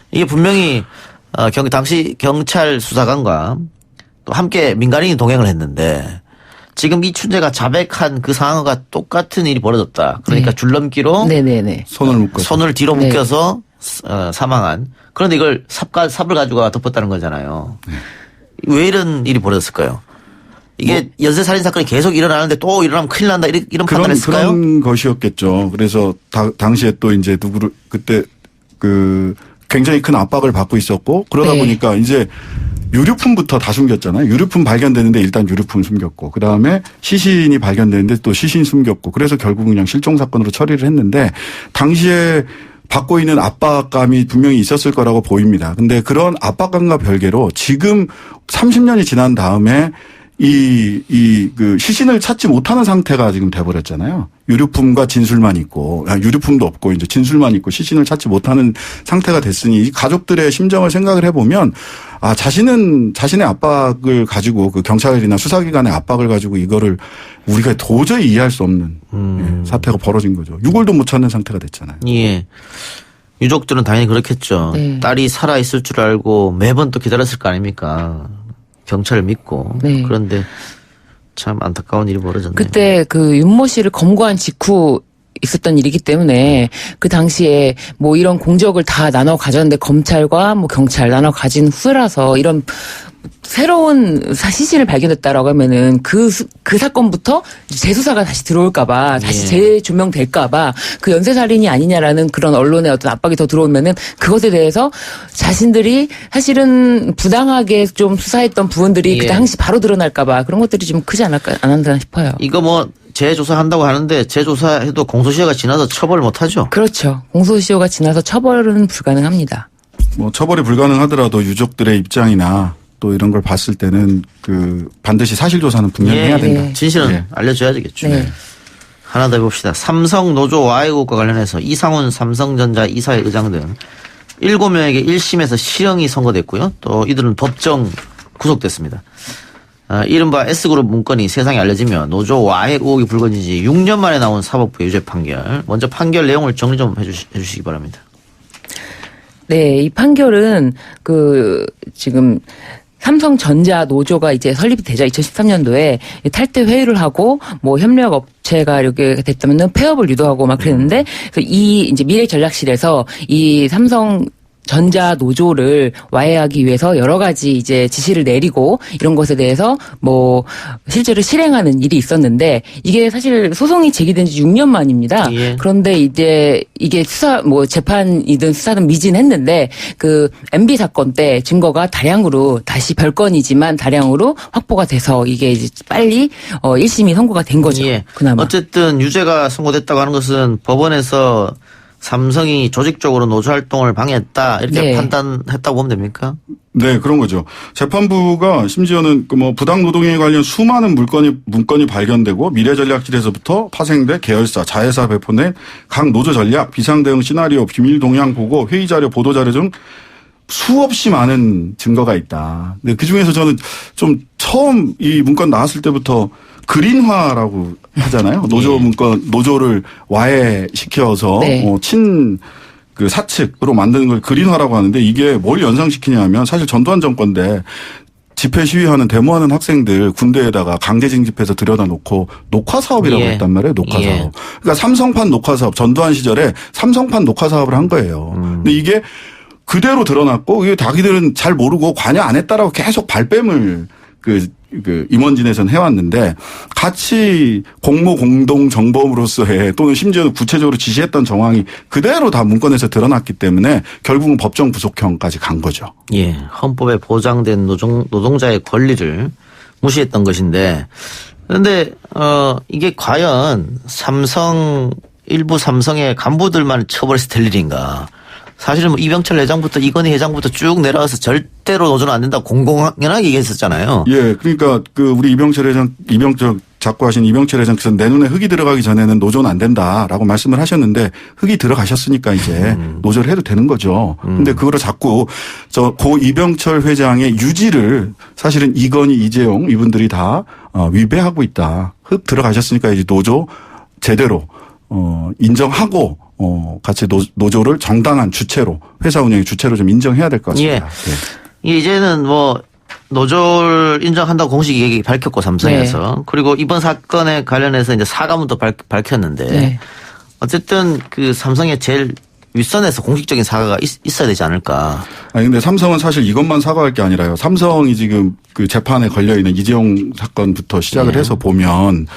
이게 분명히 당시 경찰 수사관과 또 함께 민간인이 동행을 했는데 지금 이춘재가 자백한 그 상황과 똑같은 일이 벌어졌다. 그러니까 네. 줄넘기로 네네네. 손을 뒤로 네. 묶여서 사망한. 그런데 이걸 삽을 가지고 덮었다는 거잖아요. 왜 이런 일이 벌어졌을까요? 이게 연쇄살인 사건이 계속 일어나는데 또 일어나면 큰일 난다 이런 판단을 했을까요? 그런 것이었겠죠. 그래서 당시에 또 이제 그때 굉장히 큰 압박을 받고 있었고 그러다 네. 보니까 이제 유류품부터 다 숨겼잖아요. 유류품 발견되는데 일단 유류품 숨겼고 그다음에 시신이 발견되는데 또 시신 숨겼고 그래서 결국 그냥 실종 사건으로 처리를 했는데 당시에 받고 있는 압박감이 분명히 있었을 거라고 보입니다. 근데 그런 압박감과 별개로 지금 30년이 지난 다음에 그 시신을 찾지 못하는 상태가 지금 돼버렸잖아요. 유류품과 진술만 있고, 유류품도 없고 이제 진술만 있고 시신을 찾지 못하는 상태가 됐으니 이 가족들의 심정을 생각을 해보면 자신의 압박을 가지고 그 경찰이나 수사기관의 압박을 가지고 이거를 우리가 도저히 이해할 수 없는 사태가 벌어진 거죠. 6월도 못 찾는 상태가 됐잖아요. 예. 유족들은 당연히 그렇겠죠. 네. 딸이 살아있을 줄 알고 매번 또 기다렸을 거 아닙니까? 경찰을 믿고. 네. 그런데 참 안타까운 일이 벌어졌네요. 그때 윤모 씨를 검거한 직후 있었던 일이기 때문에 그 당시에 이런 공적을 다 나눠 가졌는데 검찰과 경찰 나눠 가진 후라서 이런 새로운 시신을 발견했다라고 하면은 그 사건부터 재수사가 다시 들어올까봐 다시 재조명될까봐 그 연쇄살인이 아니냐라는 그런 언론의 어떤 압박이 더 들어오면은 그것에 대해서 자신들이 사실은 부당하게 좀 수사했던 부분들이 그 당시 바로 드러날까봐 그런 것들이 좀 크지 않았나 싶어요. 이거 재조사한다고 하는데 재조사해도 공소시효가 지나서 처벌을 못하죠. 그렇죠. 공소시효가 지나서 처벌은 불가능합니다. 처벌이 불가능하더라도 유족들의 입장이나 또 이런 걸 봤을 때는 반드시 사실조사는 분명히 해야 된다. 네. 진실은 알려줘야겠죠. 네. 하나 더 해봅시다. 삼성 노조 와해국과 관련해서 이상훈 삼성전자 이사회 의장 등 7명에게 1심에서 실형이 선고됐고요. 또 이들은 법정 구속됐습니다. 이른바 S그룹 문건이 세상에 알려지며 노조 와해 의혹이 불거진 지 6년 만에 나온 사법부 유죄 판결. 먼저 판결 내용을 정리 좀 해주시기 바랍니다. 네, 이 판결은 지금 삼성전자 노조가 이제 설립이 되자 2013년도에 탈퇴 회의를 하고 협력 업체가 이렇게 됐다면은 폐업을 유도하고 막 그랬는데 그래서 이 이제 미래전략실에서 이 삼성 전자 노조를 와해하기 위해서 여러 가지 이제 지시를 내리고 이런 것에 대해서 뭐 실제로 실행하는 일이 있었는데 이게 사실 소송이 제기된 지 6년 만입니다. 예. 그런데 이제 이게 수사 뭐 재판이든 수사든 미진했는데 그 MB 사건 때 증거가 다량으로 다시 별건이지만 다량으로 확보가 돼서 이게 이제 빨리 1심이 선고가 된 거죠. 예. 그나마. 어쨌든 유죄가 선고됐다고 하는 것은 법원에서 삼성이 조직적으로 노조 활동을 방해했다 이렇게 네. 판단했다고 보면 됩니까? 네, 그런 거죠. 재판부가 심지어는 그 뭐 부당 노동행위 관련 수많은 문건이 발견되고 미래전략실에서부터 파생돼 계열사, 자회사 배포된 각 노조 전략, 비상대응 시나리오, 비밀 동향 보고, 회의 자료, 보도 자료 등 수없이 많은 증거가 있다. 근데 그 중에서 저는 좀 처음 이 문건 나왔을 때부터 그린화라고 하잖아요. 노조 문건, 노조를 와해시켜서 네. 그 사측으로 만드는 걸 그린화라고 하는데 이게 뭘 연상시키냐면 사실 전두환 정권 때 집회 시위하는 데모하는 학생들 군대에다가 강제 징집해서 들여다 놓고 녹화 사업이라고 예. 했단 말이에요. 녹화 예. 사업. 그러니까 삼성판 녹화 사업 전두환 시절에 삼성판 녹화 사업을 한 거예요. 근데 이게 그대로 드러났고 이게 자기들은 잘 모르고 관여 안 했다라고 계속 발뺌을 그 임원진에서는 해왔는데 같이 공모 공동 정범으로서의 또는 심지어는 구체적으로 지시했던 정황이 그대로 다 문건에서 드러났기 때문에 결국은 법정 구속형까지 간 거죠. 예, 헌법에 보장된 노동자의 권리를 무시했던 것인데 그런데 이게 과연 일부 삼성의 간부들만 처벌해서 될 일인가? 사실은 뭐 이병철 회장부터 이건희 회장부터 쭉 내려와서 절대로 노조는 안 된다고 공공연하게 얘기했었잖아요. 예, 그러니까 우리 이병철 자꾸 하신 이병철 회장께서 내 눈에 흙이 들어가기 전에는 노조는 안 된다라고 말씀을 하셨는데 흙이 들어가셨으니까 이제 노조를 해도 되는 거죠. 근데 그거를 자꾸 고 이병철 회장의 유지를 사실은 이건희, 이재용 이분들이 다 위배하고 있다. 흙 들어가셨으니까 이제 노조 제대로 인정하고 같이 노조를 정당한 주체로 회사 운영의 주체로 좀 인정해야 될 것 같습니다. 예. 이제는 뭐 노조를 인정한다고 공식 얘기 밝혔고 삼성에서 네. 그리고 이번 사건에 관련해서 이제 사과문도 밝혔는데 네. 어쨌든 그 삼성의 제일 윗선에서 공식적인 사과가 있어야 되지 않을까. 아니 근데 삼성은 사실 이것만 사과할 게 아니라요. 삼성이 지금 그 재판에 걸려 있는 이재용 사건부터 시작을 해서 보면.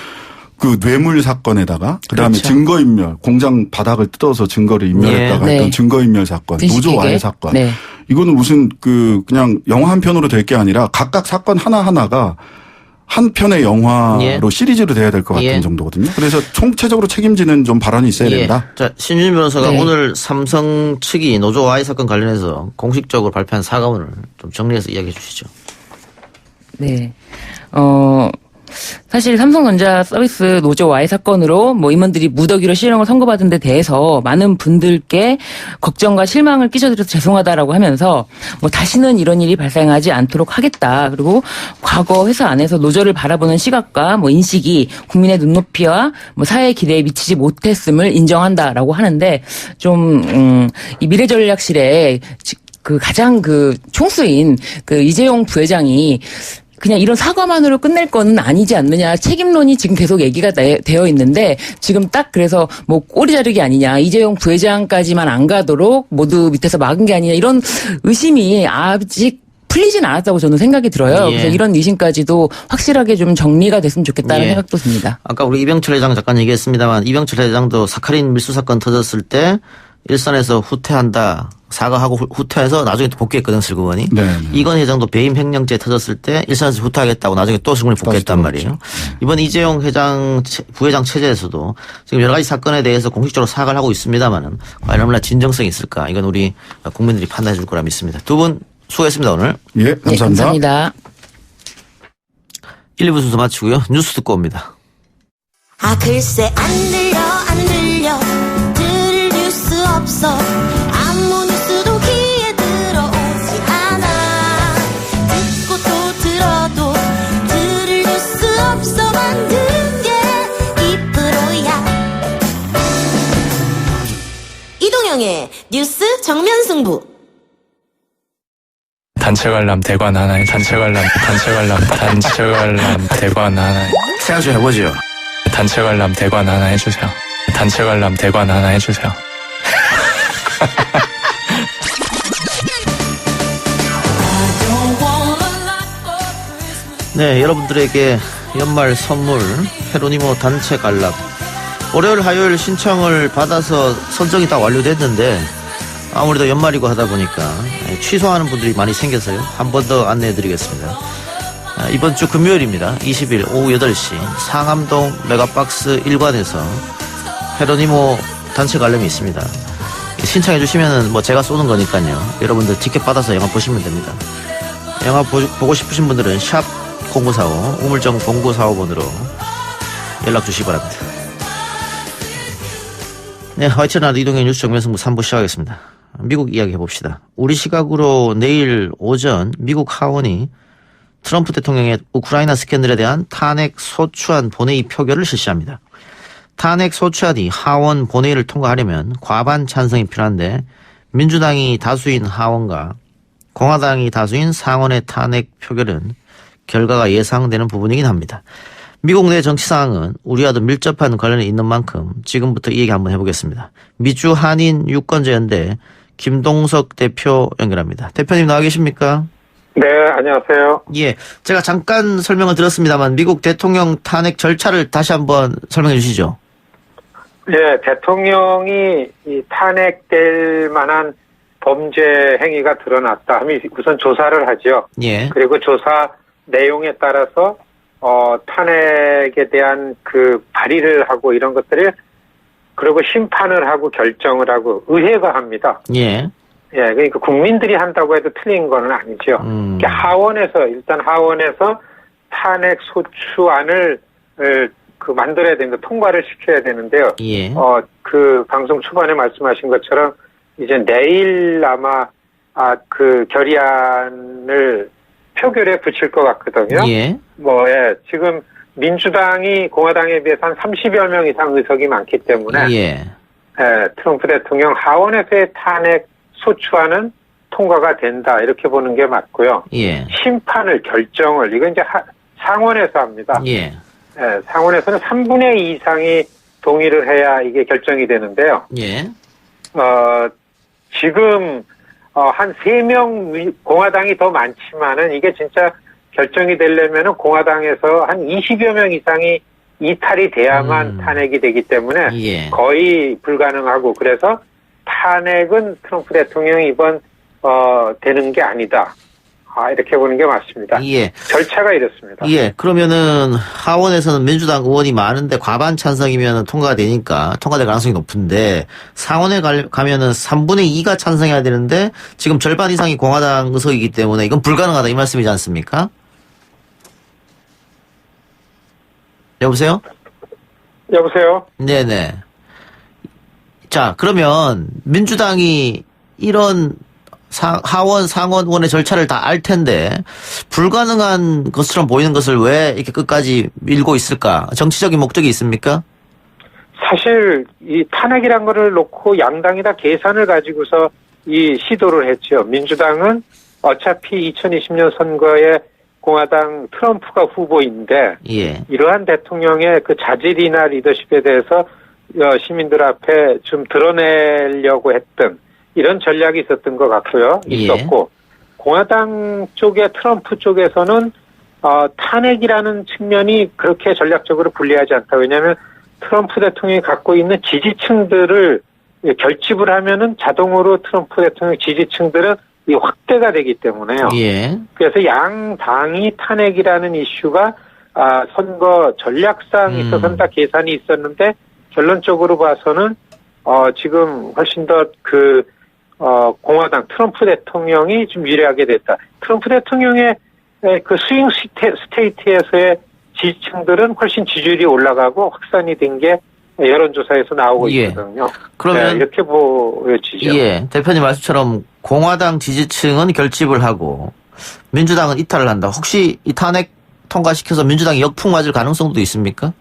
그 뇌물 사건에다가 그다음에 그렇죠. 증거인멸, 공장 바닥을 뜯어서 증거를 인멸했다가 네. 했던 증거인멸 사건, 노조 와해 사건. 네. 이거는 무슨 그냥 영화 한 편으로 될 게 아니라 각각 사건 하나하나가 한 편의 영화로 시리즈로 돼야 될 것 같은 정도거든요. 그래서 총체적으로 책임지는 좀 발언이 있어야 된다. 자, 신윤 변호사가 네. 오늘 삼성 측이 노조 와해 사건 관련해서 공식적으로 발표한 사과문을 좀 정리해서 이야기해 주시죠. 네. 사실 삼성전자 서비스 노조 와해 사건으로 뭐 임원들이 무더기로 실형을 선고받은 데 대해서 많은 분들께 걱정과 실망을 끼쳐드려서 죄송하다라고 하면서 뭐 다시는 이런 일이 발생하지 않도록 하겠다. 그리고 과거 회사 안에서 노조를 바라보는 시각과 뭐 인식이 국민의 눈높이와 뭐 사회의 기대에 미치지 못했음을 인정한다라고 하는데 좀 이 미래전략실에 그 가장 그 총수인 그 이재용 부회장이 그냥 이런 사과만으로 끝낼 거는 아니지 않느냐. 책임론이 지금 계속 얘기가 되어 있는데 지금 딱 그래서 뭐 꼬리 자르기 아니냐. 이재용 부회장까지만 안 가도록 모두 밑에서 막은 게 아니냐. 이런 의심이 아직 풀리진 않았다고 저는 생각이 들어요. 예. 그래서 이런 의심까지도 확실하게 좀 정리가 됐으면 좋겠다는 생각도 듭니다. 아까 우리 이병철 회장 잠깐 얘기했습니다만 이병철 회장도 사카린 밀수 사건 터졌을 때 일선에서 후퇴한다. 사과하고 후퇴해서 나중에 또 복귀했거든 슬그머니. 네. 이건 회장도 배임 횡령죄 터졌을 때 일선에서 후퇴하겠다고 나중에 또 슬그머니 복귀했단 말이에요. 이번 이재용 부회장 체제에서도 지금 여러 가지 사건에 대해서 공식적으로 사과를 하고 있습니다만은 과연 얼마나 진정성이 있을까 이건 우리 국민들이 판단해 줄 거라 믿습니다. 두 분 수고했습니다 오늘. 예, 감사합니다. 네, 감사합니다. 1, 2부 순서 마치고요. 뉴스 듣고 옵니다. 아 글쎄 안 들려 들을 뉴스 없어 아무 뉴스도 귀에 들어오지 않아 듣고 또 들어도 들을 뉴스 없어 만든 게 이 프로야 이동영의 뉴스 정면승부 단체 관람 대관 하나에 단체 관람 대관 하나에 생각 좀 해보죠. 단체 관람 대관 하나 해주세요. 단체 관람 대관 하나 해주세요. 네, 여러분들에게 연말 선물 헤로니모 단체 관람. 월요일, 화요일 신청을 받아서 선정이 다 완료됐는데 아무래도 연말이고 하다 보니까 취소하는 분들이 많이 생겨서요. 한 번 더 안내해드리겠습니다. 이번 주 금요일입니다. 20일 오후 8시 상암동 메가박스 1관에서 헤로니모 단체 관람이 있습니다. 신청해 주시면은 뭐 제가 쏘는 거니까요. 여러분들 티켓 받아서 영화 보시면 됩니다. 영화 보고 싶으신 분들은 샵 0945 우물정 0945번으로 연락 주시기 바랍니다. 네, 화이트 나드 이동형 뉴스 정면승부 3부 시작하겠습니다. 미국 이야기 해봅시다. 우리 시각으로 내일 오전 미국 하원이 트럼프 대통령의 우크라이나 스캔들에 대한 탄핵 소추안 본회의 표결을 실시합니다. 탄핵 소추안이 하원 본회의를 통과하려면 과반 찬성이 필요한데 민주당이 다수인 하원과 공화당이 다수인 상원의 탄핵 표결은 결과가 예상되는 부분이긴 합니다. 미국 내 정치 상황은 우리와도 밀접한 관련이 있는 만큼 지금부터 이 얘기 한번 해보겠습니다. 미주 한인 유권자연대 김동석 대표 연결합니다. 대표님 나와 계십니까? 네, 안녕하세요. 예, 제가 잠깐 설명을 드렸습니다만 미국 대통령 탄핵 절차를 다시 한번 설명해 주시죠. 예, 대통령이 이 탄핵될 만한 범죄 행위가 드러났다 하면 우선 조사를 하죠. 예. 그리고 조사 내용에 따라서 탄핵에 대한 그 발의를 하고 이런 것들을 그리고 심판을 하고 결정을 하고 의회가 합니다. 예. 예, 그러니까 국민들이 한다고 해도 틀린 건 아니죠. 일단 하원에서 탄핵 소추안을 만들어야 됩니다. 통과를 시켜야 되는데요. 예. 그 방송 초반에 말씀하신 것처럼 이제 내일 아마 그 결의안을 표결에 붙일 것 같거든요. 예. 지금 민주당이 공화당에 비해서 한 30여 명 이상 의석이 많기 때문에 예. 트럼프 대통령 하원에서의 탄핵 소추안은 통과가 된다 이렇게 보는 게 맞고요. 예. 심판을 결정을 이건 이제 상원에서 합니다. 예. 상원에서는 3분의 2 이상이 동의를 해야 이게 결정이 되는데요. 예. 지금 한 3명 공화당이 더 많지만은 이게 진짜 결정이 되려면은 공화당에서 한 20여 명 이상이 이탈이 돼야만 탄핵이 되기 때문에 예. 거의 불가능하고 그래서 탄핵은 트럼프 대통령이 이번 되는 게 아니다. 이렇게 보는 게 맞습니다. 예. 절차가 이렇습니다. 예. 그러면은 하원에서는 민주당 의원이 많은데 과반 찬성이면 통과가 되니까 통과될 가능성이 높은데 상원에 가면은 3분의 2가 찬성해야 되는데 지금 절반 이상이 공화당 의석이기 때문에 이건 불가능하다 이 말씀이지 않습니까? 여보세요? 여보세요? 네네. 자, 그러면 민주당이 이런 하원, 상원의 절차를 다 알 텐데 불가능한 것처럼 보이는 것을 왜 이렇게 끝까지 밀고 있을까? 정치적인 목적이 있습니까? 사실 이 탄핵이란 거를 놓고 양당이 다 계산을 가지고서 이 시도를 했죠. 민주당은 어차피 2020년 선거에 공화당 트럼프가 후보인데 예. 이러한 대통령의 그 자질이나 리더십에 대해서 시민들 앞에 좀 드러내려고 했던 이런 전략이 있었던 것 같고요. 있었고 공화당 쪽의 트럼프 쪽에서는 탄핵이라는 측면이 그렇게 전략적으로 불리하지 않다. 왜냐하면 트럼프 대통령이 갖고 있는 지지층들을 결집을 하면은 자동으로 트럼프 대통령 지지층들은 이 확대가 되기 때문에요. 예. 그래서 양 당이 탄핵이라는 이슈가 선거 전략상 있어서는 다 계산이 있었는데 결론적으로 봐서는 지금 훨씬 더 공화당 트럼프 대통령이 좀 유리하게 됐다. 트럼프 대통령의 그 스윙 스테이트에서의 지지층들은 훨씬 지지율이 올라가고 확산이 된 게 여론조사에서 나오고 있거든요. 그러면 이렇게 보여지죠. 예, 대표님 말씀처럼 공화당 지지층은 결집을 하고 민주당은 이탈을 한다. 혹시 이 탄핵 통과시켜서 민주당이 역풍 맞을 가능성도 있습니까?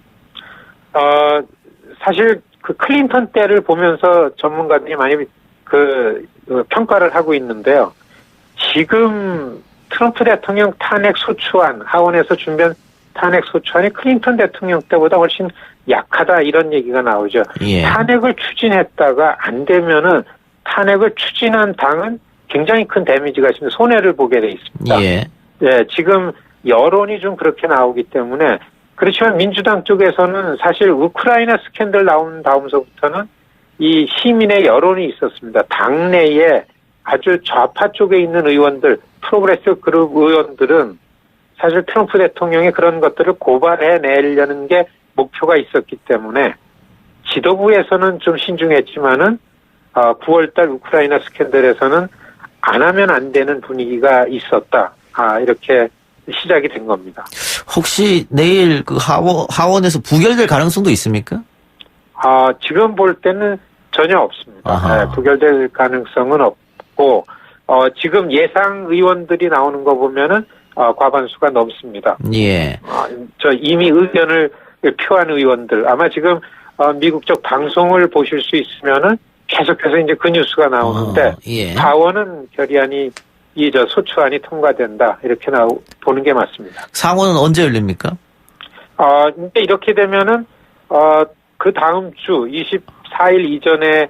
사실 그 클린턴 때를 보면서 전문가들이 많이 평가를 하고 있는데요. 지금 트럼프 대통령 탄핵 소추안, 하원에서 준비한 탄핵 소추안이 클린턴 대통령 때보다 훨씬 약하다 이런 얘기가 나오죠. 예. 탄핵을 추진했다가 안 되면은 탄핵을 추진한 당은 굉장히 큰 데미지가 있습니다. 손해를 보게 돼 있습니다. 예. 지금 여론이 좀 그렇게 나오기 때문에 그렇지만 민주당 쪽에서는 사실 우크라이나 스캔들 나온 다음서부터는 이 시민의 여론이 있었습니다. 당내에 아주 좌파 쪽에 있는 의원들, 프로그레시브 그룹 의원들은 사실 트럼프 대통령이 그런 것들을 고발해내려는 게 목표가 있었기 때문에 지도부에서는 좀 신중했지만은 9월달 우크라이나 스캔들에서는 안 하면 안 되는 분위기가 있었다. 이렇게 시작이 된 겁니다. 혹시 내일 그 하원에서 부결될 가능성도 있습니까? 지금 볼 때는 전혀 없습니다. 네, 부결될 가능성은 없고, 지금 예상 의원들이 나오는 거 보면은, 과반수가 넘습니다. 예. 이미 의견을 표한 의원들, 아마 지금, 미국 쪽 방송을 보실 수 있으면은 계속해서 이제 그 뉴스가 나오는데, 예. 하원은 결의안이, 소추안이 통과된다. 이렇게 보는 게 맞습니다. 상원은 언제 열립니까? 근데 이렇게 되면은, 그 다음 주 24일 이전에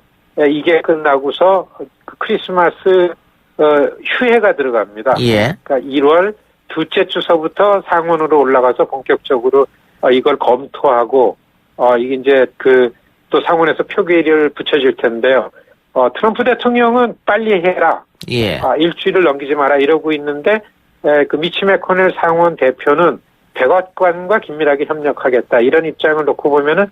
이게 끝나고서 그 크리스마스 휴회가 들어갑니다. 예. 그러니까 1월 둘째 주서부터 상원으로 올라가서 본격적으로 이걸 검토하고 이게 이제 또 상원에서 표결을 붙여질 텐데요. 트럼프 대통령은 빨리 해라. 예. 일주일을 넘기지 마라 이러고 있는데 그 미치 매코넬 상원 대표는 백악관과 긴밀하게 협력하겠다 이런 입장을 놓고 보면은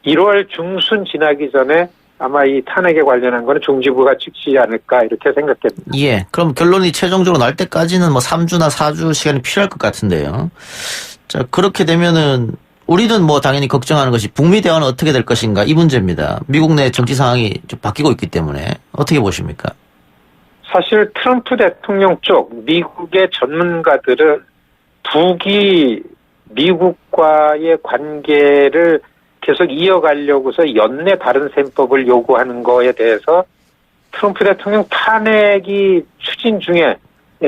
1월 중순 지나기 전에 아마 이 탄핵에 관련한 거는 중지부가 찍지 않을까 이렇게 생각됩니다. 예. 그럼 결론이 최종적으로 날 때까지는 뭐 3주나 4주 시간이 필요할 것 같은데요. 자, 그렇게 되면은 우리는 뭐 당연히 걱정하는 것이 북미 대화는 어떻게 될 것인가 이 문제입니다. 미국 내 정치 상황이 좀 바뀌고 있기 때문에 어떻게 보십니까? 사실 트럼프 대통령 쪽 미국의 전문가들은 북이 미국과의 관계를 계속 이어가려고서 연내 다른 셈법을 요구하는 거에 대해서 트럼프 대통령 탄핵이 추진 중에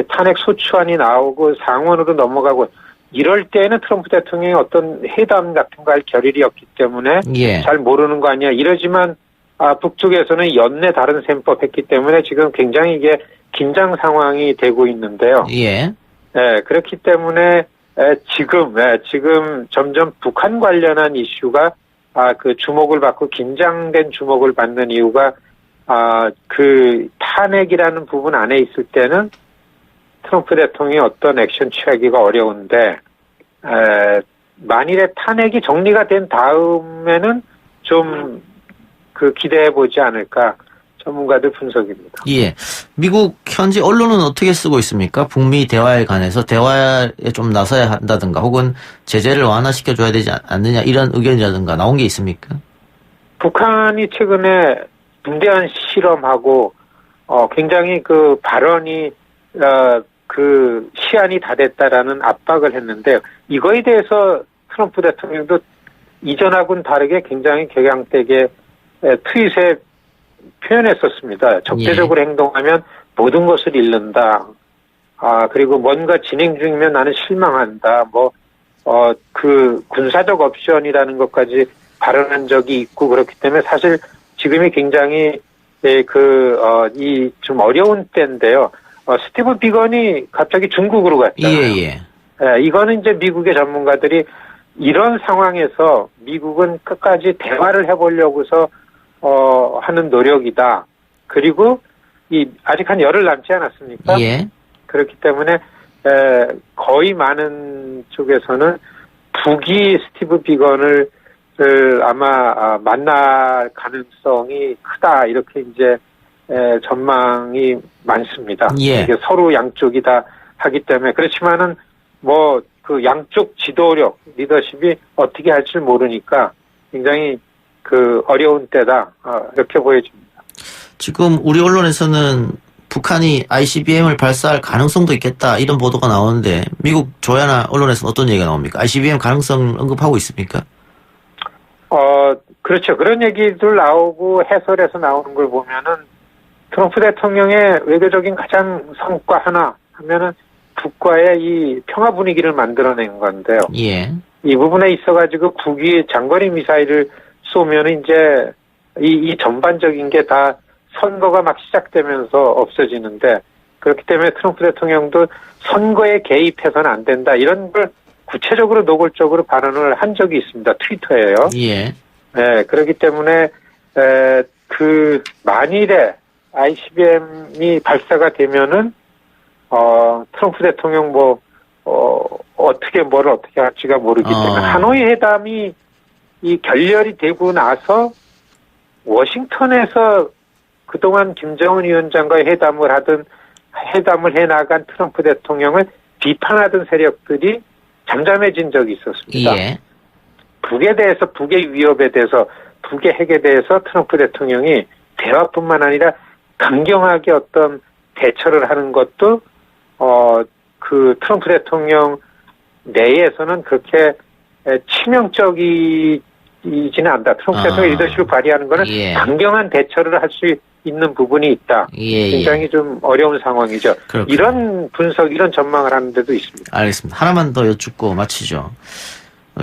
탄핵 소추안이 나오고 상원으로 넘어가고 이럴 때는 트럼프 대통령이 어떤 회담 같은 거 할 결의이 없기 때문에 예. 잘 모르는 거 아니야. 이러지만 북쪽에서는 연내 다른 셈법 했기 때문에 지금 굉장히 이게 긴장 상황이 되고 있는데요. 예. 네, 그렇기 때문에 지금 점점 북한 관련한 이슈가 그 주목을 받고 긴장된 주목을 받는 이유가 그 탄핵이라는 부분 안에 있을 때는 트럼프 대통령이 어떤 액션 취하기가 어려운데 만일에 탄핵이 정리가 된 다음에는 좀 기대해 보지 않을까 전문가들 분석입니다. 예. 미국 현지 언론은 어떻게 쓰고 있습니까? 북미 대화에 관해서 대화에 좀 나서야 한다든가 혹은 제재를 완화시켜줘야 되지 않느냐 이런 의견이라든가 나온 게 있습니까? 북한이 최근에 중대한 실험하고 굉장히 그 발언이 그 시한이 다 됐다라는 압박을 했는데 이거에 대해서 트럼프 대통령도 이전하고는 다르게 굉장히 격양되게 트윗에 표현했었습니다. 적대적으로 행동하면 모든 것을 잃는다. 그리고 뭔가 진행 중이면 나는 실망한다. 그 군사적 옵션이라는 것까지 발언한 적이 있고 그렇기 때문에 사실 지금이 굉장히 좀 어려운 때인데요. 스티브 비건이 갑자기 중국으로 갔잖아요. 예. 이거는 이제 미국의 전문가들이 이런 상황에서 미국은 끝까지 대화를 해보려고서 하는 노력이다. 그리고 아직 한 열흘 남지 않았습니까? 예. 그렇기 때문에 거의 많은 쪽에서는 북이 스티브 비건을 아마 만날 가능성이 크다 이렇게 이제 전망이 많습니다. 예. 이게 서로 양쪽이 다 하기 때문에 그렇지만은 그 양쪽 지도력 리더십이 어떻게 할지 모르니까 굉장히 어려운 때다 이렇게 보여집니다. 지금 우리 언론에서는 북한이 ICBM을 발사할 가능성도 있겠다 이런 보도가 나오는데 미국 조야나 언론에서는 어떤 얘기가 나옵니까? ICBM 가능성 언급하고 있습니까? 그렇죠. 그런 얘기들 나오고 해설에서 나오는 걸 보면은 트럼프 대통령의 외교적인 가장 성과 하나 하면은 북과의 이 평화 분위기를 만들어낸 건데요. 예. 이 부분에 있어가지고 북이 장거리 미사일을 쏘면은 이제 이 전반적인 게 다 선거가 막 시작되면서 없어지는데 그렇기 때문에 트럼프 대통령도 선거에 개입해서는 안 된다. 이런 걸 구체적으로 노골적으로 발언을 한 적이 있습니다. 트위터에요. 예. 네, 그렇기 때문에 그 만일에 ICBM이 발사가 되면은 트럼프 대통령 어떻게 할지가 모르기 때문에 하노이 회담이 이 결렬이 되고 나서 워싱턴에서 그동안 김정은 위원장과의 회담을 해나간 트럼프 대통령을 비판하던 세력들이 잠잠해진 적이 있었습니다. 예. 북의 위협에 대해서, 북의 핵에 대해서 트럼프 대통령이 대화뿐만 아니라 강경하게 어떤 대처를 하는 것도 그 트럼프 대통령 내에서는 그렇게 치명적이지는 않다. 트럼프 대통령의 리더십을 발휘하는 것은 강경한 대처를 할 수 있는 부분이 있다. 굉장히 좀 어려운 상황이죠. 그렇군요. 이런 분석, 이런 전망을 하는 데도 있습니다. 알겠습니다. 하나만 더 여쭙고 마치죠.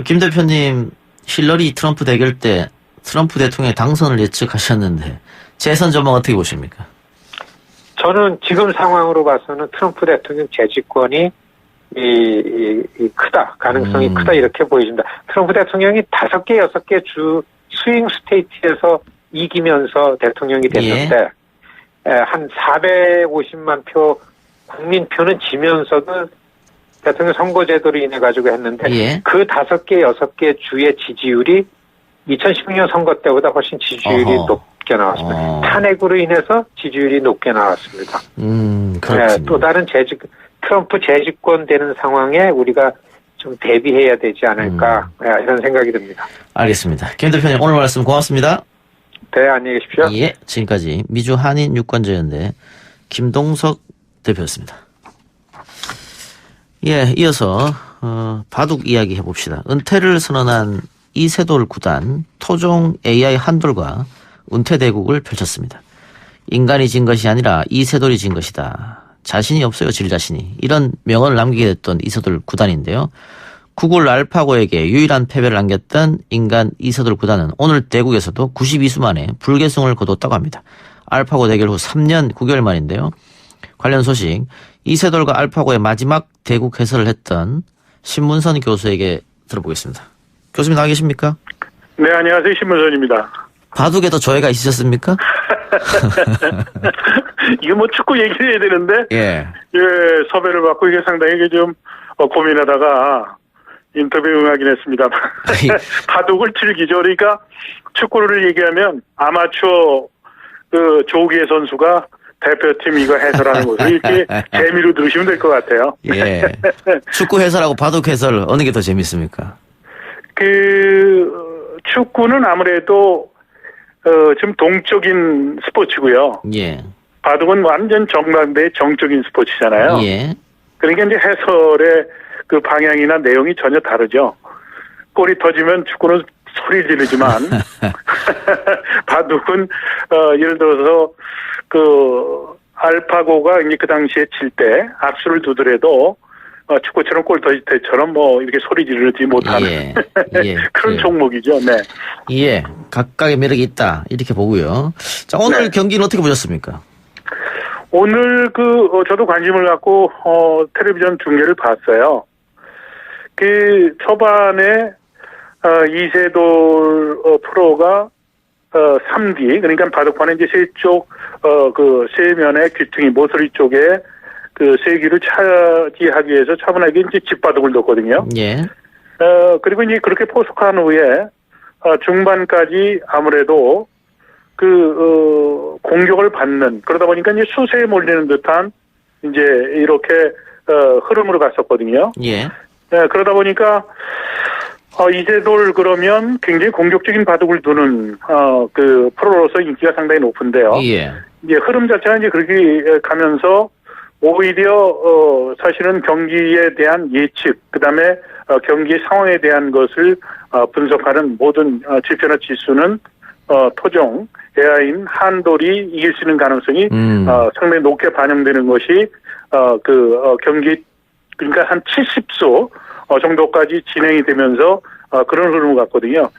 김 대표님, 힐러리 트럼프 대결 때 트럼프 대통령의 당선을 예측하셨는데 재선 전망 어떻게 보십니까? 저는 지금 상황으로 봐서는 트럼프 대통령 재집권이 크다. 가능성이 크다. 이렇게 보여집니다. 트럼프 대통령이 5개, 6개 주 스윙 스테이트에서 이기면서 대통령이 됐는데, 한 450만 표 국민표는 지면서도 대통령 선거제도로 인해 가지고 했는데, 그 5개, 6개 주의 지지율이 2016년 선거 때보다 훨씬 지지율이 높게 나왔습니다. 탄핵으로 인해서 지지율이 높게 나왔습니다. 또 다른 트럼프 재집권 되는 상황에 우리가 좀 대비해야 되지 않을까, 이런 생각이 듭니다. 알겠습니다. 김 대표님, 오늘 말씀 고맙습니다. 네, 안녕히 계십시오. 예, 지금까지 미주 한인 유권자연대 김동석 대표였습니다. 예, 이어서 바둑 이야기 해봅시다. 은퇴를 선언한 이세돌 구단 토종 AI 한돌과 은퇴 대국을 펼쳤습니다. 인간이 진 것이 아니라 이세돌이 진 것이다. 자신이 없어요, 질 자신이. 이런 명언을 남기게 됐던 이세돌 구단인데요. 구글 알파고에게 유일한 패배를 안겼던 인간 이세돌 구단은 오늘 대국에서도 92수 만에 불계승을 거뒀다고 합니다. 알파고 대결 후 3년 9개월 만인데요. 관련 소식, 이세돌과 알파고의 마지막 대국 해설을 했던 신문선 교수에게 들어보겠습니다. 교수님 나와 계십니까? 네, 안녕하세요. 신문선입니다. 바둑에도 조예가 있으셨습니까? 이거 뭐 축구 얘기를 해야 되는데, 섭외를 받고 이게 상당히 좀 고민하다가 인터뷰 응하긴 했습니다. 바둑을 즐기죠. 그러니까 축구를 얘기하면 아마추어 조기의 선수가 대표팀 이거 해설하는 것을 이렇게 재미로 들으시면 될 것 같아요. 예. 축구 해설하고 바둑 해설 어느 게 더 재밌습니까? 축구는 아무래도 좀 동적인 스포츠고요. 예. 바둑은 완전 정반대의 정적인 스포츠잖아요. 예. 그러니까 이제 해설의 그 방향이나 내용이 전혀 다르죠. 골이 터지면 축구는 소리 지르지만 바둑은 예를 들어서 알파고가 이제 그 당시에 칠 때 악수를 두더라도 축구처럼 골 터질 때처럼 이렇게 소리 지르지 못하는 그런 종목이죠. 네. 예. 각각의 매력이 있다. 이렇게 보고요. 자, 오늘 경기는 어떻게 보셨습니까? 오늘 저도 관심을 갖고 텔레비전 중계를 봤어요. 초반에 이세돌 프로가 3D, 그러니까 바둑판에 이제 세 면의 귀퉁이, 모서리 쪽에 세 귀를 차지하기 위해서 차분하게 이제 집바둑을 뒀거든요. 예. 그리고 이제 그렇게 포석한 후에 중반까지 아무래도 공격을 받는, 그러다 보니까 이제 수세에 몰리는 듯한 이제 이렇게 흐름으로 갔었거든요. 예. 그러다 보니까 이세돌 그러면 굉장히 공격적인 바둑을 두는 프로로서 인기가 상당히 높은데요. 예. 이제 흐름 자체가 이제 그렇게 가면서 오히려 사실은 경기에 대한 예측, 그다음에 경기 상황에 대한 것을 분석하는 모든 지표나 지수는 토종 AI인 한돌이 이길 수 있는 가능성이 상당히 높게 반영되는 것이 경기, 그러니까 한 70수 정도까지 진행이 되면서 그런 흐름을 갔거든요.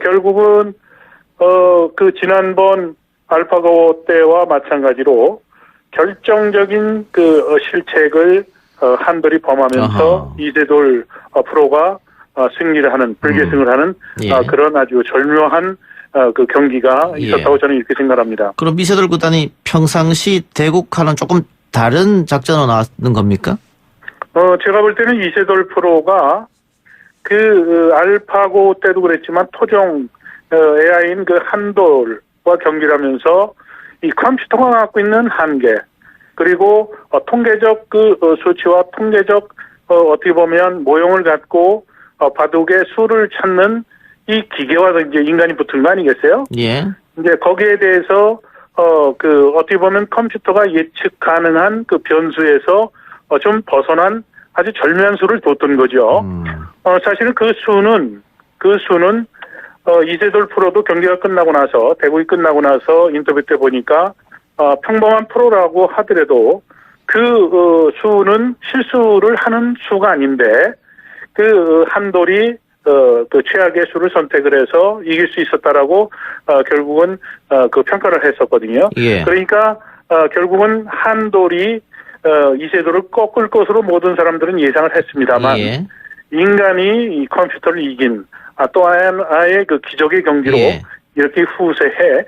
결국은 지난번 알파고 때와 마찬가지로 결정적인 그 실책을 한돌이 범하면서 아하. 이세돌 프로가 승리를 하는 불계승을 하는 예. 그런 아주 절묘한 그 경기가 있었다고 저는 이렇게 생각합니다. 그럼 이세돌 구단이 평상시 대국과는 조금 다른 작전으로 나왔는 겁니까? 제가 볼 때는 이세돌 프로가 알파고 때도 그랬지만 토종 AI인 그 한돌과 경기를 하면서 이 컴퓨터가 갖고 있는 한계, 그리고 통계적 수치와 통계적 어떻게 보면 모형을 갖고 바둑의 수를 찾는 이 기계와 이제 인간이 붙은 거 아니겠어요? 예. 이제 거기에 대해서 어떻게 보면 컴퓨터가 예측 가능한 그 변수에서 좀 벗어난 아주 절묘한 수를 뒀던 거죠. 사실은 그 수는 이세돌 프로도 경기가 끝나고 나서, 대국이 끝나고 나서 인터뷰 때 보니까 평범한 프로라고 하더라도 수는 실수를 하는 수가 아닌데 한돌이 최악의 수를 선택을 해서 이길 수 있었다라고 결국은 평가를 했었거든요. 예. 그러니까 결국은 한돌이 이세돌을 꺾을 것으로 모든 사람들은 예상을 했습니다만 예. 인간이 이 컴퓨터를 이긴 또 아예 그 기적의 경기로 예. 이렇게 후세해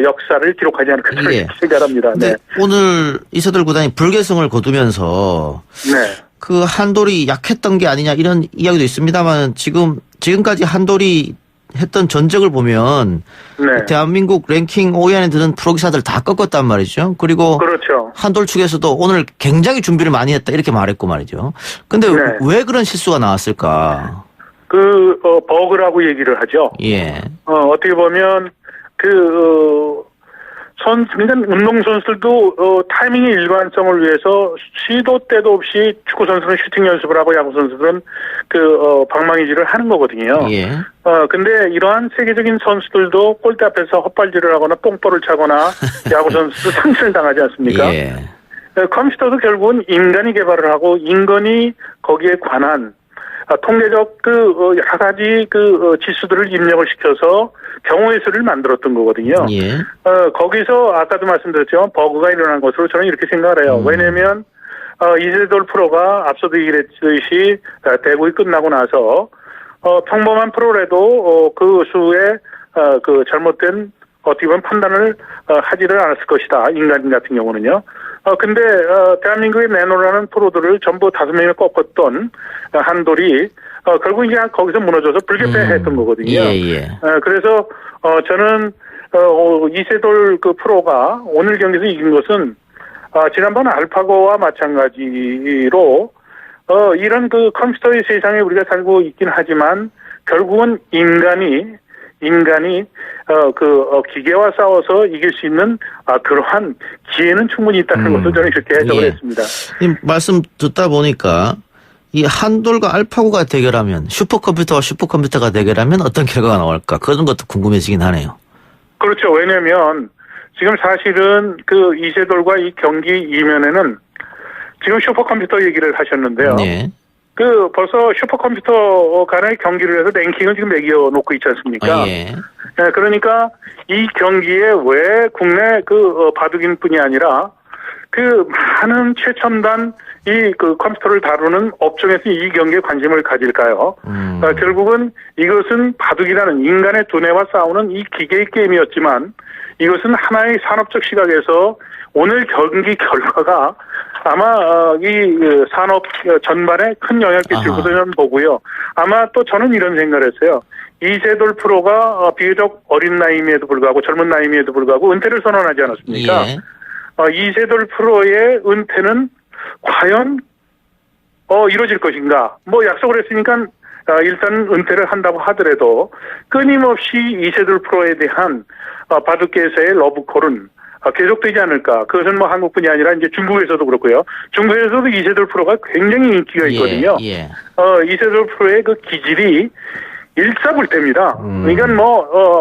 역사를 기록하지 않을까 예. 생각합니다. 근데 네. 오늘 이세돌 구단이 불계승을 거두면서 네. 그 한돌이 약했던 게 아니냐 이런 이야기도 있습니다만 지금까지 한돌이 했던 전적을 보면 네. 대한민국 랭킹 5위 안에 드는 프로기사들 다 꺾었단 말이죠. 그리고 그렇죠. 한돌 측에서도 오늘 굉장히 준비를 많이 했다 이렇게 말했고 말이죠. 근데 네. 왜 그런 실수가 나왔을까? 버그라고 얘기를 하죠. 예. 어떻게 보면 그러니까 운동선수들도 타이밍의 일관성을 위해서 시도 때도 없이 축구선수는 슈팅 연습을 하고 야구선수들은 방망이질을 하는 거거든요. 예. 근데 이러한 세계적인 선수들도 골대 앞에서 헛발질을 하거나 똥볼을 차거나 야구선수도 상실을 당하지 않습니까? 예. 컴퓨터도 결국은 인간이 개발을 하고 인간이 거기에 관한 통계적 여러 가지 지수들을 입력을 시켜서 경우의 수를 만들었던 거거든요. 예. 거기서 아까도 말씀드렸지만 버그가 일어난 것으로 저는 이렇게 생각을 해요. 왜냐면 이세돌 프로가 앞서도 얘기했듯이 대국이 끝나고 나서 평범한 프로라도 그 수에 잘못된 어떻게 보면 판단을 하지를 않았을 것이다. 인간 같은 경우는요. 근데 대한민국의 내노라는 프로들을 전부 5명을 꺾었던 한돌이 결국 이제 거기서 무너져서 불개패했던 거거든요. 예. 그래서 저는 이세돌 프로가 오늘 경기에서 이긴 것은 지난번 알파고와 마찬가지로 이런 컴퓨터의 세상에 우리가 살고 있긴 하지만 결국은 인간이 기계와 싸워서 이길 수 있는 그러한 기회는 충분히 있다는 것을 저는 이렇게 해석을 했습니다. 이 말씀 듣다 보니까 이 한돌과 알파고가 대결하면 슈퍼컴퓨터와 슈퍼컴퓨터가 대결하면 어떤 결과가 나올까 그런 것도 궁금해지긴 하네요. 그렇죠. 왜냐하면 지금 사실은 이세돌과 이 경기 이면에는 지금 슈퍼컴퓨터 얘기를 하셨는데요. 네. 벌써 슈퍼컴퓨터 간의 경기를 해서 랭킹을 지금 매겨놓고 있지 않습니까? 예. 그러니까 이 경기에 왜 국내 바둑인뿐이 아니라 많은 최첨단 이 컴퓨터를 다루는 업종에서 이 경기에 관심을 가질까요? 결국은 이것은 바둑이라는 인간의 두뇌와 싸우는 이 기계의 게임이었지만 이것은 하나의 산업적 시각에서 오늘 경기 결과가 아마 이 산업 전반에 큰 영향을 끼칠 것으로 저는 보고요. 아마 또 저는 이런 생각을 했어요. 이세돌 프로가 비교적 어린 나이임에도 불구하고 젊은 나이임에도 불구하고 은퇴를 선언하지 않았습니까? 예. 이세돌 프로의 은퇴는 과연 이루어질 것인가? 약속을 했으니까 일단 은퇴를 한다고 하더라도 끊임없이 이세돌 프로에 대한 바둑계에서의 러브콜은 계속되지 않을까. 그것은 한국뿐이 아니라 이제 중국에서도 그렇고요. 중국에서도 이세돌 프로가 굉장히 인기가 있거든요. 예. 이세돌 프로의 기질이 일사불태입니다. 그러니까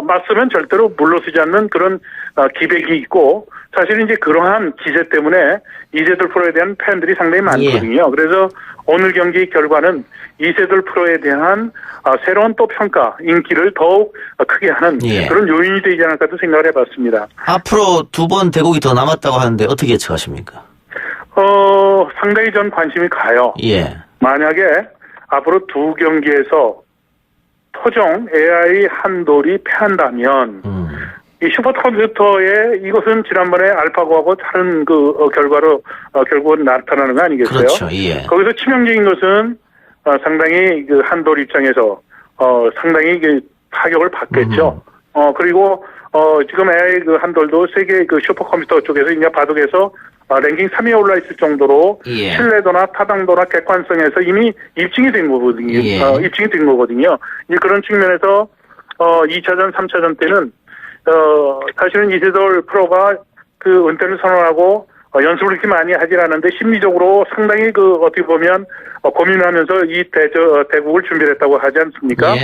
맞서면 절대로 물러서지 않는 그런 기백이 있고 사실은 이제 그러한 기세 때문에 이세돌 프로에 대한 팬들이 상당히 많거든요. 그래서 오늘 경기 결과는 이세돌 프로에 대한 새로운 또 평가, 인기를 더욱 크게 하는 그런 요인이 되지 않을까도 생각을 해봤습니다. 앞으로 2번 대국이 더 남았다고 하는데 어떻게 예측하십니까? 상당히 전 관심이 가요. 예. 만약에 앞으로 2경기에서 토종 AI 한돌이 패한다면 이 슈퍼컴퓨터의 이것은 지난번에 알파고하고 다른 결과로 결국은 나타나는 거 아니겠어요? 그렇죠. 예. 거기서 치명적인 것은 상당히 한돌 입장에서 상당히 타격을 받겠죠. 그리고 지금 AI 한돌도 세계 슈퍼컴퓨터 쪽에서 이제 바둑에서 랭킹 3위에 올라 있을 정도로 신뢰도나 타당도나 객관성에서 이미 입증이 된 거거든요. 입증이 된 거거든요. 이제 그런 측면에서 2차전, 3차전 때는 사실은 이세돌 프로가 은퇴를 선언하고 연습을 그렇게 많이 하질 않는데 심리적으로 상당히 어떻게 보면 고민하면서 이 대국을 준비를 했다고 하지 않습니까?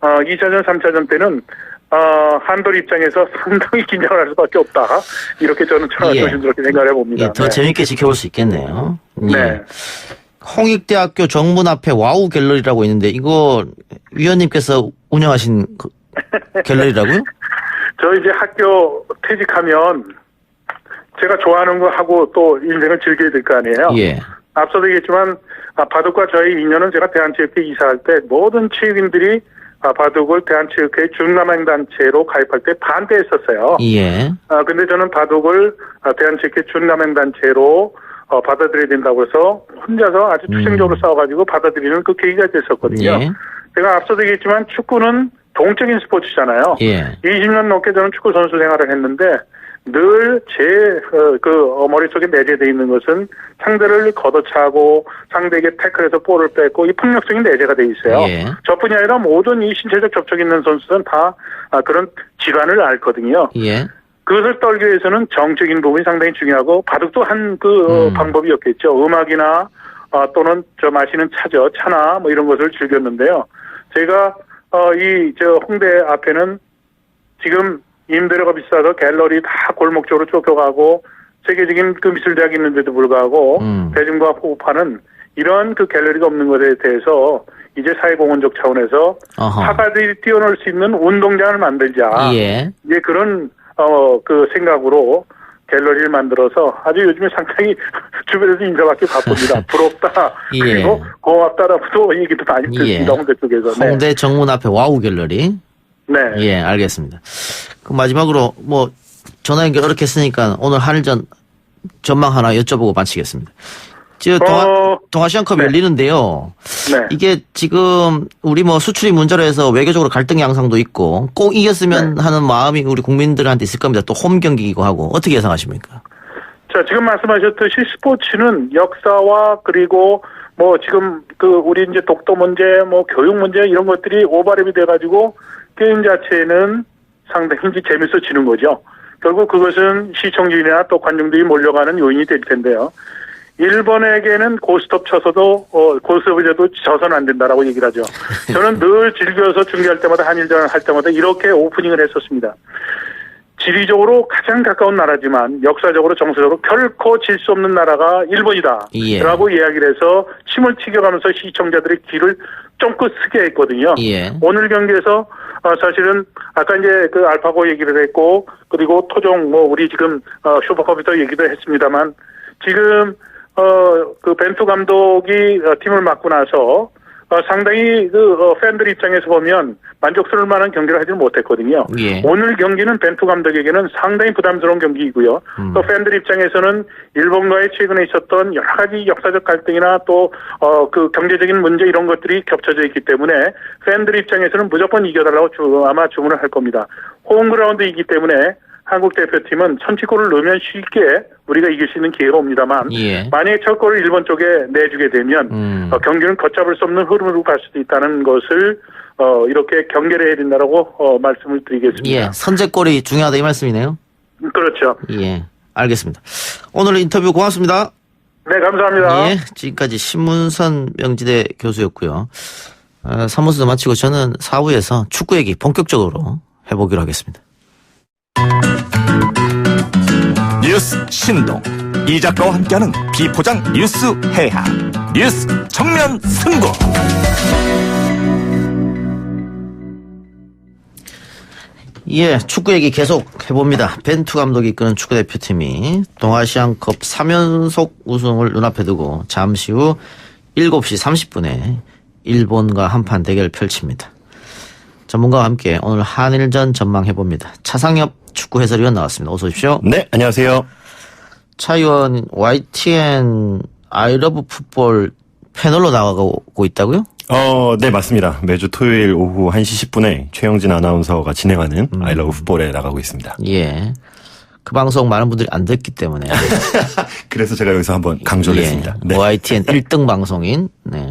2차전, 3차전 때는 한돌 입장에서 상당히 긴장을 할 수밖에 없다. 이렇게 저는 조심스럽게 생각을 해봅니다. 더 재밌게 지켜볼 수 있겠네요. 네. 홍익대학교 정문 앞에 와우 갤러리라고 있는데 이거 위원님께서 운영하신 갤러리라고요? 저 이제 학교 퇴직하면 제가 좋아하는 거 하고 또 인생을 즐겨야 될 거 아니에요. 예. 앞서도 얘기했지만 바둑과 저의 인연은 제가 대한체육회 이사할 때 모든 체육인들이 바둑을 대한체육회 준가맹단체로 가입할 때 반대했었어요. 예. 근데 저는 바둑을 대한체육회 준가맹단체로 받아들여야 된다고 해서 혼자서 아주 투쟁적으로 싸워가지고 받아들이는 그 계기가 됐었거든요. 예. 제가 앞서도 얘기했지만 축구는 동적인 스포츠잖아요. 예. 20년 넘게 저는 축구 선수 생활을 했는데 늘 제 머릿속에 내재되어 있는 것은 상대를 걷어차고 상대에게 태클해서 볼을 뺏고 이 폭력적인 내재가 돼 있어요. 예. 저뿐이 아니라 모든 이 신체적 접촉이 있는 선수는 다 그런 질환을 앓거든요. 예. 그것을 떨기 위해서는 정적인 부분이 상당히 중요하고 바둑도 한 방법이었겠죠. 음악이나 또는 마시는 차나 뭐 이런 것을 즐겼는데요. 제가 홍대 앞에는 지금 임대료가 비싸서 갤러리 다 골목 쪽으로 쫓겨가고 세계적인 미술대학이 있는데도 불구하고 대중과 호흡하는 이런 갤러리가 없는 것에 대해서 이제 사회공헌적 차원에서 화가들이 뛰어놀 수 있는 운동장을 만들자. 예. 이제 그런 생각으로 갤러리를 만들어서 아주 요즘에 상당히 주변에서 인사받기 바쁩니다. 부럽다. 예. 그리고 고맙다라고도 얘기도 많이 듣습니다. 홍대 쪽에서. 홍대 정문 앞에 와우 갤러리. 네. 예, 알겠습니다. 그럼 마지막으로 전화 연결 어렵게 했으니까 오늘 한일전 전망 하나 여쭤보고 마치겠습니다. 동아시안컵 열리는데요. 네. 이게 지금 우리 수출이 문제로 해서 외교적으로 갈등 양상도 있고 꼭 이겼으면 하는 마음이 우리 국민들한테 있을 겁니다. 또 홈 경기이고 하고 어떻게 예상하십니까? 자, 지금 말씀하셨듯이 스포츠는 역사와 그리고 지금 우리 이제 독도 문제, 교육 문제 이런 것들이 오버랩이 돼가지고 게임 자체는 상당히 이제 재밌어지는 거죠. 결국 그것은 시청률이나 또 관중들이 몰려가는 요인이 될 텐데요. 일본에게는 고스톱 쳐서도 고스톱에도 져서는 안 된다라고 얘기를 하죠. 저는 늘 즐겨서 중계할 때마다 한일전 할 때마다 이렇게 오프닝을 했었습니다. 지리적으로 가장 가까운 나라지만 역사적으로 정서적으로 결코 질 수 없는 나라가 일본이다. 예. 라고 이야기를 해서 침을 튀겨가면서 시청자들의 귀를 쫑긋 쓰게 했거든요. 예. 오늘 경기에서 사실은 아까 이제 알파고 얘기를 했고 그리고 토종 우리 지금 슈퍼컴퓨터 얘기도 했습니다만 지금 벤투 감독이 팀을 맡고 나서 상당히 팬들 입장에서 보면 만족스러울 만한 경기를 하지 못했거든요. 예. 오늘 경기는 벤투 감독에게는 상당히 부담스러운 경기이고요. 또 팬들 입장에서는 일본과의 최근에 있었던 여러 가지 역사적 갈등이나 또 경제적인 문제 이런 것들이 겹쳐져 있기 때문에 팬들 입장에서는 무조건 이겨달라고 아마 주문을 할 겁니다. 홈그라운드이기 때문에 한국 대표팀은 선취골을 넣으면 쉽게 우리가 이길 수 있는 기회가 옵니다만 예. 만약에 첫 골을 일본 쪽에 내주게 되면 경기는 걷잡을 수 없는 흐름으로 갈 수도 있다는 것을 이렇게 경계를 해야 된다라고 말씀을 드리겠습니다. 예, 선제골이 중요하다 이 말씀이네요. 그렇죠. 예, 알겠습니다. 오늘 인터뷰 고맙습니다. 네, 감사합니다. 예, 지금까지 신문선 명지대 교수였고요. 3부도 마치고 저는 4부에서 축구 얘기 본격적으로 해보기로 하겠습니다. 뉴스 신동. 이 작가와 함께하는 비포장 뉴스 해학. 뉴스 정면 승부. 예, 축구 얘기 계속 해봅니다. 벤투 감독이 이끄는 축구대표팀이 동아시안컵 3연속 우승을 눈앞에 두고 잠시 후 7시 30분에 일본과 한판 대결을 펼칩니다. 전문가와 함께 오늘 한일전 전망해봅니다. 차상엽 축구 해설위원 나왔습니다. 어서 오십시오. 네, 안녕하세요. 차 의원, YTN 아이러브 풋볼 패널로 나가고 있다고요? 네, 맞습니다. 매주 토요일 오후 1시 10분에 최영진 아나운서가 진행하는 아이러브 풋볼에 나가고 있습니다. 예. 그 방송 많은 분들이 안 듣기 때문에. 그래서 제가 여기서 한번 강조를 예. 했습니다. 네. YTN 1등 방송인, 네.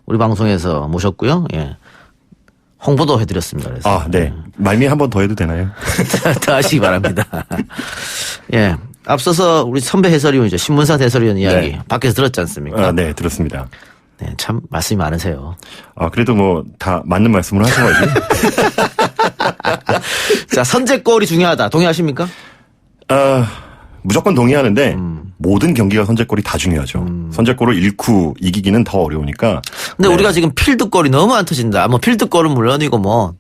우리 방송에서 모셨고요. 예. 홍보도 해드렸습니다. 그래서. 네. 말미 한 번 더 해도 되나요? 더 하시기 바랍니다. 예. 앞서서 우리 선배 해설위원이죠. 신문사 해설위원 이야기. 네. 밖에서 들었지 않습니까? 네, 들었습니다. 네, 참 말씀이 많으세요. 그래도 뭐 다 맞는 말씀을 하셔가지고. 자, 선제골이 중요하다. 동의하십니까? 무조건 동의하는데 모든 경기가 선제골이 다 중요하죠. 선제골을 잃고 이기기는 더 어려우니까. 근데 우리가 지금 필드골이 너무 안 터진다. 뭐 필드골은 물론이고 뭐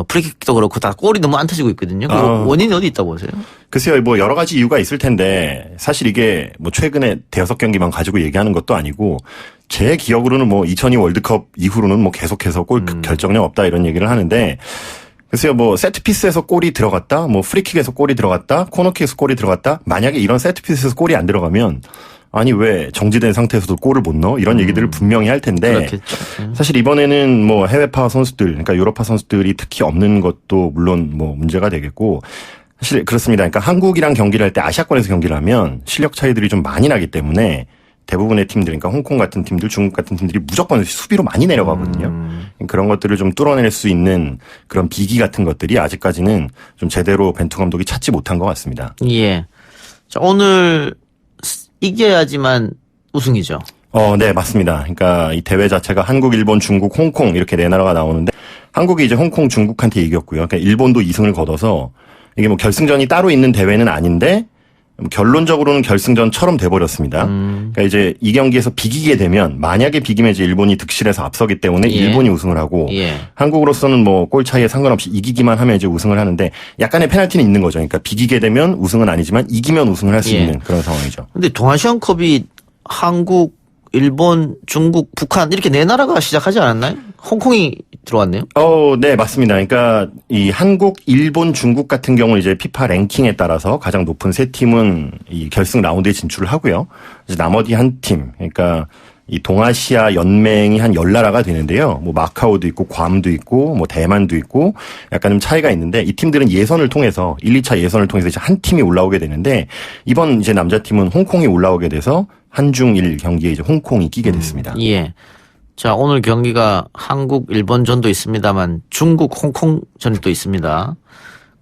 프리킥도 그렇고 다 골이 너무 안 터지고 있거든요. 그 원인이 어디 있다고 보세요? 글쎄요, 뭐 여러 가지 이유가 있을 텐데 사실 이게 뭐 최근에 5경기만 가지고 얘기하는 것도 아니고 제 기억으로는 뭐 2002 월드컵 이후로는 뭐 계속해서 골 결정력 없다 이런 얘기를 하는데 글쎄요, 뭐 세트피스에서 골이 들어갔다, 뭐 프리킥에서 골이 들어갔다, 코너킥에서 골이 들어갔다. 만약에 이런 세트피스에서 골이 안 들어가면 아니 왜 정지된 상태에서도 골을 못 넣어? 이런 얘기들을 분명히 할 텐데 그렇겠죠. 사실 이번에는 뭐 해외파 선수들, 그러니까 유럽파 선수들이 특히 없는 것도 물론 뭐 문제가 되겠고 사실 그렇습니다. 그러니까 한국이랑 경기를 할 때 아시아권에서 경기를 하면 실력 차이들이 좀 많이 나기 때문에 대부분의 팀들, 그러니까 홍콩 같은 팀들, 중국 같은 팀들이 무조건 수비로 많이 내려가거든요. 그런 것들을 좀 뚫어낼 수 있는 그런 비기 같은 것들이 아직까지는 좀 제대로 벤투 감독이 찾지 못한 것 같습니다. 예. 자, 오늘 이겨야지만 우승이죠. 네, 맞습니다. 그러니까 이 대회 자체가 한국, 일본, 중국, 홍콩 이렇게 네 나라가 나오는데 한국이 이제 홍콩, 중국한테 이겼고요. 그러니까 일본도 2승을 거둬서 이게 뭐 결승전이 따로 있는 대회는 아닌데 결론적으로는 결승전처럼 돼버렸습니다. 그러니까 이제 이 경기에서 비기게 되면 만약에 비기면 이제 일본이 득실해서 앞서기 때문에 일본이 우승을 하고 한국으로서는 뭐 골 차이에 상관없이 이기기만 하면 이제 우승을 하는데 약간의 페널티는 있는 거죠. 그러니까 비기게 되면 우승은 아니지만 이기면 우승을 할 수 있는 그런 상황이죠. 근데 동아시안컵이 한국, 일본, 중국, 북한 이렇게 네 나라가 시작하지 않았나요? 홍콩이 들어왔네요. 네, 맞습니다. 그러니까 이 한국, 일본, 중국 같은 경우는 이제 피파 랭킹에 따라서 가장 높은 세 팀은 이 결승 라운드에 진출을 하고요. 이제 나머지 한 팀, 그러니까 이 동아시아 연맹이 한 10나라가 되는데요. 뭐 마카오도 있고 괌도 있고 뭐 대만도 있고 약간 좀 차이가 있는데 이 팀들은 예선을 통해서 1, 2차 예선을 통해서 이제 한 팀이 올라오게 되는데 이번 이제 남자팀은 홍콩이 올라오게 돼서 한중일 경기에 이제 홍콩이 끼게 됐습니다. 예. 자, 오늘 경기가 한국, 일본전도 있습니다만 중국, 홍콩전이 또 있습니다.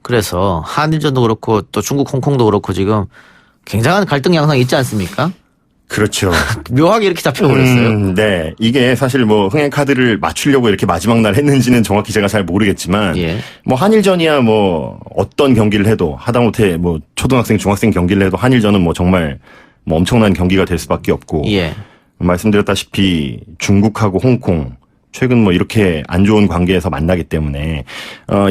그래서 한일전도 그렇고 또 중국, 홍콩도 그렇고 지금 굉장한 갈등 양상이 있지 않습니까? 그렇죠. 묘하게 이렇게 잡혀버렸어요. 네. 이게 사실 뭐 흥행 카드를 맞추려고 이렇게 마지막 날 했는지는 정확히 제가 잘 모르겠지만 뭐 한일전이야 뭐 어떤 경기를 해도 하다못해 뭐 초등학생, 중학생 경기를 해도 한일전은 뭐 정말 뭐 엄청난 경기가 될 수밖에 없고 말씀드렸다시피 중국하고 홍콩 최근 뭐 이렇게 안 좋은 관계에서 만나기 때문에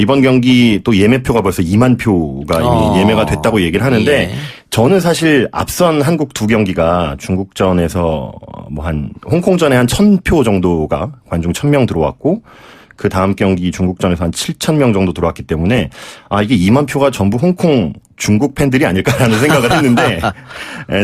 이번 경기 또 예매표가 벌써 2만 표가 이미 예매가 됐다고 얘기를 하는데 저는 사실 앞선 한국 두 경기가 중국전에서 뭐 한 홍콩전에 한 1,000표 정도가 관중 1,000명 들어왔고 그 다음 경기 중국전에서 한 7,000명 정도 들어왔기 때문에 이게 2만 표가 전부 홍콩 중국 팬들이 아닐까라는 생각을 했는데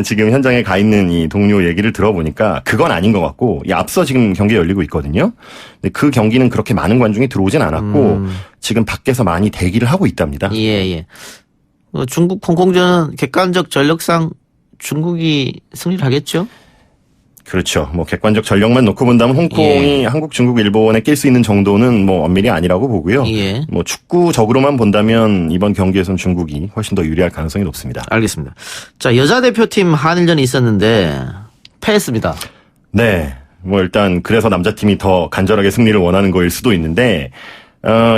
지금 현장에 가 있는 이 동료 얘기를 들어보니까 그건 아닌 것 같고 앞서 지금 경기 열리고 있거든요. 근데 그 경기는 그렇게 많은 관중이 들어오진 않았고 지금 밖에서 많이 대기를 하고 있답니다. 예. 중국 홍콩전은 객관적 전력상 중국이 승리를 하겠죠? 그렇죠. 뭐 객관적 전력만 놓고 본다면 홍콩이 한국, 중국, 일본에 낄 수 있는 정도는 뭐 엄밀히 아니라고 보고요. 뭐 축구적으로만 본다면 이번 경기에서는 중국이 훨씬 더 유리할 가능성이 높습니다. 알겠습니다. 자, 여자 대표팀 한일전이 있었는데 패했습니다. 네. 뭐 일단 그래서 남자팀이 더 간절하게 승리를 원하는 거일 수도 있는데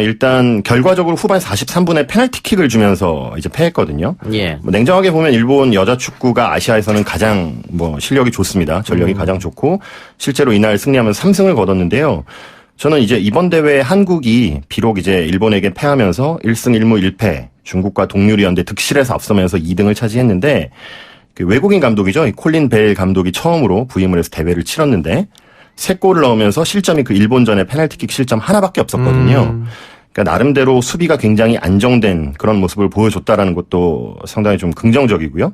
일단 결과적으로 후반 43분에 페널티킥을 주면서 이제 패했거든요. 예. 뭐 냉정하게 보면 일본 여자 축구가 아시아에서는 가장 뭐 실력이 좋습니다. 전력이 가장 좋고 실제로 이날 승리하면서 3승을 거뒀는데요. 저는 이제 이번 대회 한국이 비록 이제 일본에게 패하면서 1승 1무 1패 중국과 동률이었는데 득실에서 앞서면서 2등을 차지했는데 그 외국인 감독이죠. 콜린 벨 감독이 처음으로 부임을 해서 대회를 치렀는데 3골을 넣으면서 실점이 그 일본전의 페널티킥 실점 하나밖에 없었거든요. 그러니까 나름대로 수비가 굉장히 안정된 그런 모습을 보여줬다라는 것도 상당히 좀 긍정적이고요.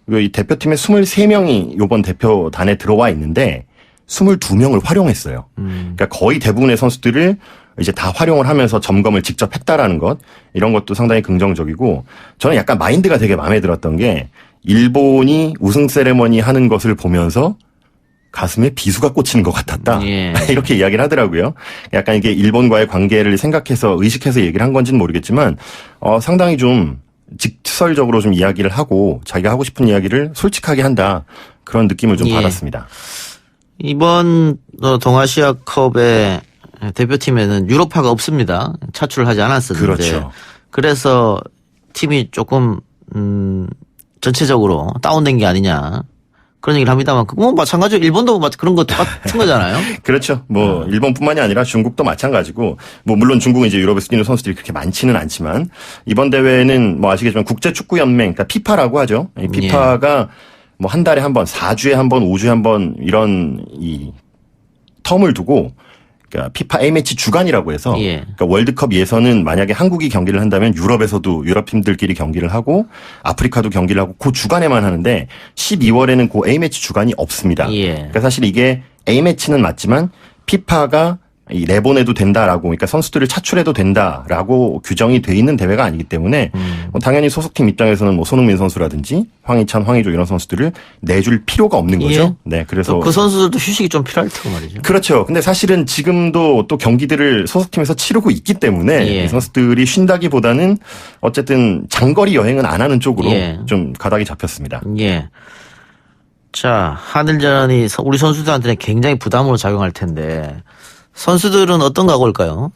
그리고 이 대표팀의 23명이 이번 대표단에 들어와 있는데 22명을 활용했어요. 그러니까 거의 대부분의 선수들을 이제 다 활용을 하면서 점검을 직접 했다라는 것, 이런 것도 상당히 긍정적이고, 저는 약간 마인드가 되게 마음에 들었던 게 일본이 우승 세레머니 하는 것을 보면서 가슴에 비수가 꽂히는 것 같았다. 예. 이렇게 이야기를 하더라고요. 약간 이게 일본과의 관계를 생각해서 의식해서 얘기를 한 건지는 모르겠지만 상당히 좀 직설적으로 좀 이야기를 하고 자기가 하고 싶은 이야기를 솔직하게 한다. 그런 느낌을 좀 예. 받았습니다. 이번 동아시아컵의 대표팀에는 유럽파가 없습니다. 차출을 하지 않았었는데. 그렇죠. 그래서 팀이 조금 전체적으로 다운된 게 아니냐. 그런 얘기를 합니다만, 뭐 마찬가지로 일본도 그런 거 똑같은 거잖아요. 그렇죠. 뭐 일본뿐만이 아니라 중국도 마찬가지고, 뭐 물론 중국은 이제 유럽에서 뛰는 선수들이 그렇게 많지는 않지만 이번 대회는 뭐 아시겠지만 국제축구연맹, 그러니까 피파라고 하죠. 이 피파가 뭐 한 달에 한 번, 4주에 한 번, 5주에 한 번 이런 이 텀을 두고. 그러니까 피파 A매치 주간이라고 해서 그러니까 월드컵 예선은 만약에 한국이 경기를 한다면 유럽에서도 유럽 팀들끼리 경기를 하고 아프리카도 경기를 하고 그 주간에만 하는데 12월에는 그 A매치 주간이 없습니다. 그러니까 사실 이게 A매치는 맞지만 피파가 내보내도 된다라고, 그러니까 선수들을 차출해도 된다라고 규정이 돼 있는 대회가 아니기 때문에 뭐 당연히 소속팀 입장에서는 뭐 손흥민 선수라든지 황희찬, 황의조 이런 선수들을 내줄 필요가 없는 거죠. 네, 그래서 그 선수들도 휴식이 좀 필요할 테고 말이죠. 그렇죠. 근데 사실은 지금도 또 경기들을 소속팀에서 치르고 있기 때문에 이 선수들이 쉰다기보다는 어쨌든 장거리 여행은 안 하는 쪽으로 좀 가닥이 잡혔습니다. 예. 자, 한일전이 우리 선수들한테는 굉장히 부담으로 작용할 텐데. 선수들은 어떤 각오일까요?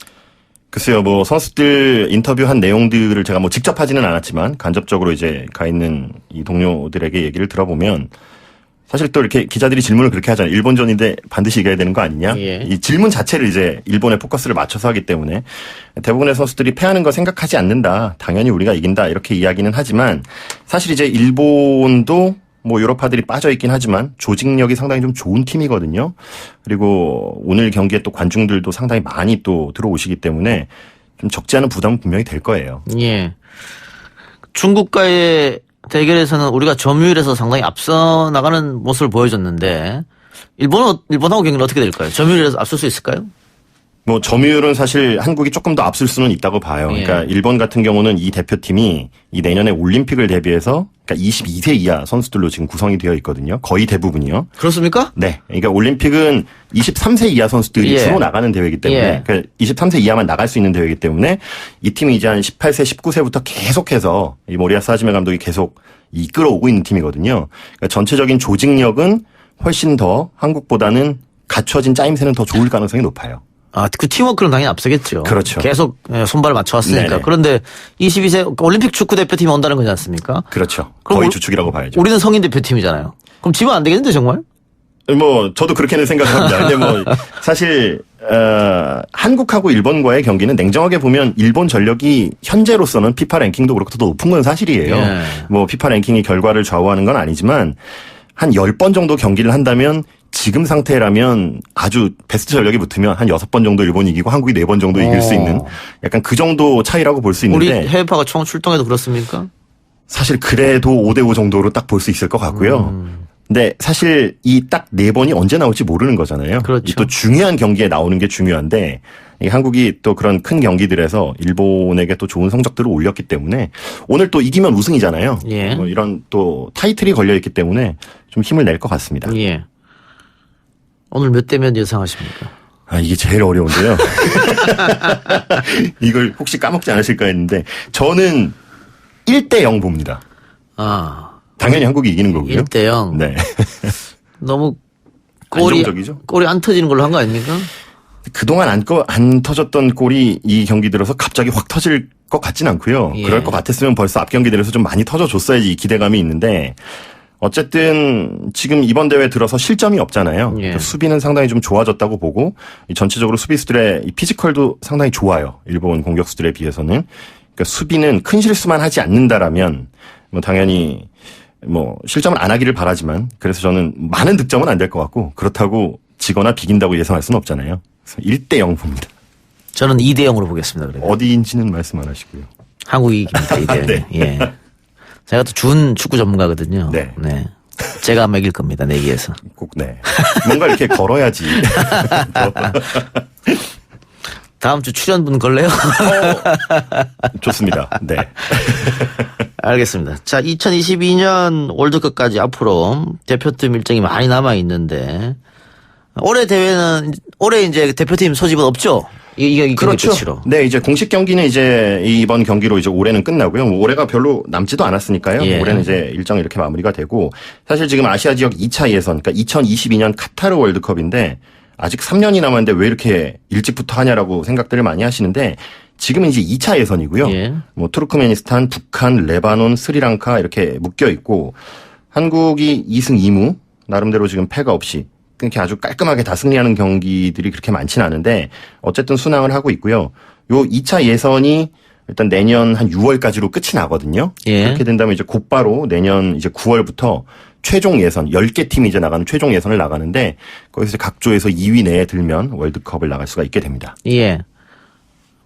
글쎄요, 뭐 선수들 인터뷰한 내용들을 제가 뭐 직접 하지는 않았지만 간접적으로 이제 가 있는 이 동료들에게 얘기를 들어보면 사실 또 이렇게 기자들이 질문을 그렇게 하잖아요. 일본전인데 반드시 이겨야 되는 거 아니냐? 이 질문 자체를 이제 일본의 포커스를 맞춰서 하기 때문에 대부분의 선수들이 패하는 거 생각하지 않는다. 당연히 우리가 이긴다. 이렇게 이야기는 하지만 사실 이제 일본도 뭐 유럽파들이 빠져있긴 하지만 조직력이 상당히 좀 좋은 팀이거든요. 그리고 오늘 경기에 또 관중들도 상당히 많이 또 들어오시기 때문에 좀 적지 않은 부담은 분명히 될 거예요. 예. 중국과의 대결에서는 우리가 점유율에서 상당히 앞서 나가는 모습을 보여줬는데 일본하고 경기는 어떻게 될까요? 점유율에서 앞설 수 있을까요? 뭐 점유율은 사실 한국이 조금 더 앞설 수는 있다고 봐요. 그러니까 일본 같은 경우는 이 대표팀이 이 내년에 올림픽을 대비해서 그러니까 22세 이하 선수들로 지금 구성이 되어 있거든요. 거의 대부분이요. 그렇습니까? 네. 그러니까 올림픽은 23세 이하 선수들이 주로 나가는 대회이기 때문에 그러니까 23세 이하만 나갈 수 있는 대회이기 때문에 이 팀이 이제 한 18세, 19세부터 계속해서 이 모리야스 하지메 감독이 계속 이끌어오고 있는 팀이거든요. 그러니까 전체적인 조직력은 훨씬 더 한국보다는 갖춰진 짜임새는 더 좋을 가능성이 높아요. 아, 그 팀워크는 당연히 앞서겠죠. 그렇죠. 계속 손발을 맞춰왔으니까. 네네. 그런데 22세 올림픽 축구 대표팀이 온다는 거지 않습니까? 그렇죠. 거의 주축이라고 봐야죠. 우리는 성인 대표팀이잖아요. 그럼 지면 안 되겠는데 정말? 뭐 저도 그렇게는 생각합니다. 근데 뭐 사실 한국하고 일본과의 경기는 냉정하게 보면 일본 전력이 현재로서는 피파 랭킹도 그렇고 더 높은 건 사실이에요. 뭐 피파 랭킹이 결과를 좌우하는 건 아니지만 한 10번 정도 경기를 한다면 지금 상태라면 아주 베스트 전력이 붙으면 한 6번 정도 일본이 이기고 한국이 4번 정도 이길 수 있는 약간 그 정도 차이라고 볼 수 있는데. 우리 해외파가 총 출동해도 그렇습니까? 사실 그래도 5대5 정도로 딱 볼 수 있을 것 같고요. 근데 사실 이 딱 4번이 언제 나올지 모르는 거잖아요. 그렇죠. 또 중요한 경기에 나오는 게 중요한데 이 한국이 또 그런 큰 경기들에서 일본에게 또 좋은 성적들을 올렸기 때문에 오늘 또 이기면 우승이잖아요. 뭐 이런 또 타이틀이 걸려있기 때문에 좀 힘을 낼 것 같습니다. 예. 오늘 몇 대면 예상하십니까? 아, 이게 제일 어려운데요. 이걸 혹시 까먹지 않으실까 했는데 저는 1대0 봅니다. 아. 당연히 한국이 이기는 거고요. 1대0. 네. 너무 안정적이죠? 골이 안 터지는 걸로 한 거 아닙니까? 그동안 안 터졌던 골이 이 경기 들어서 갑자기 확 터질 것 같진 않고요. 예. 그럴 것 같았으면 벌써 앞 경기들에서 좀 많이 터져줬어야지 이 기대감이 있는데 어쨌든 지금 이번 대회 들어서 실점이 없잖아요. 예. 수비는 상당히 좀 좋아졌다고 보고 전체적으로 수비수들의 이 피지컬도 상당히 좋아요. 일본 공격수들에 비해서는. 그러니까 수비는 큰 실수만 하지 않는다라면 뭐 당연히 뭐 실점을 안 하기를 바라지만 그래서 저는 많은 득점은 안 될 것 같고 그렇다고 지거나 비긴다고 예상할 수는 없잖아요. 그래서 1대0 봅니다. 저는 2대0으로 보겠습니다. 그래도. 어디인지는 말씀 안 하시고요. 한국이 이깁니다. 2대0. 네. 예. 제가 또 준 축구 전문가거든요. 네. 제가 먹일 겁니다. 내기에서. 꼭 네. 뭔가 이렇게 걸어야지. 다음 주 출연분 걸래요? 좋습니다. 네. 알겠습니다. 자, 2022년 월드컵까지 앞으로 대표팀 일정이 많이 남아 있는데 올해 대회는 올해 이제 대표팀 소집은 없죠? 이게 그렇죠. 끝으로. 네, 이제 공식 경기는 이제 이번 경기로 이제 올해는 끝나고요. 뭐 올해가 별로 남지도 않았으니까요. 예. 올해는 이제 일정이 이렇게 마무리가 되고 사실 지금 아시아 지역 2차 예선, 그러니까 2022년 카타르 월드컵인데 아직 3년이 남았는데 왜 이렇게 일찍부터 하냐라고 생각들을 많이 하시는데 지금은 이제 2차 예선이고요. 예. 뭐 투르크메니스탄, 북한, 레바논, 스리랑카 이렇게 묶여 있고 한국이 2승 2무 나름대로 지금 패가 없이 이렇게 아주 깔끔하게 다 승리하는 경기들이 그렇게 많지는 않은데 어쨌든 순항을 하고 있고요. 요 2차 예선이 일단 내년 한 6월까지로 끝이 나거든요. 예. 그렇게 된다면 이제 곧바로 내년 이제 9월부터 최종 예선 10개 팀이 이제 나가는 최종 예선을 나가는데 거기서 이제 각 조에서 2위 내에 들면 월드컵을 나갈 수가 있게 됩니다. 예.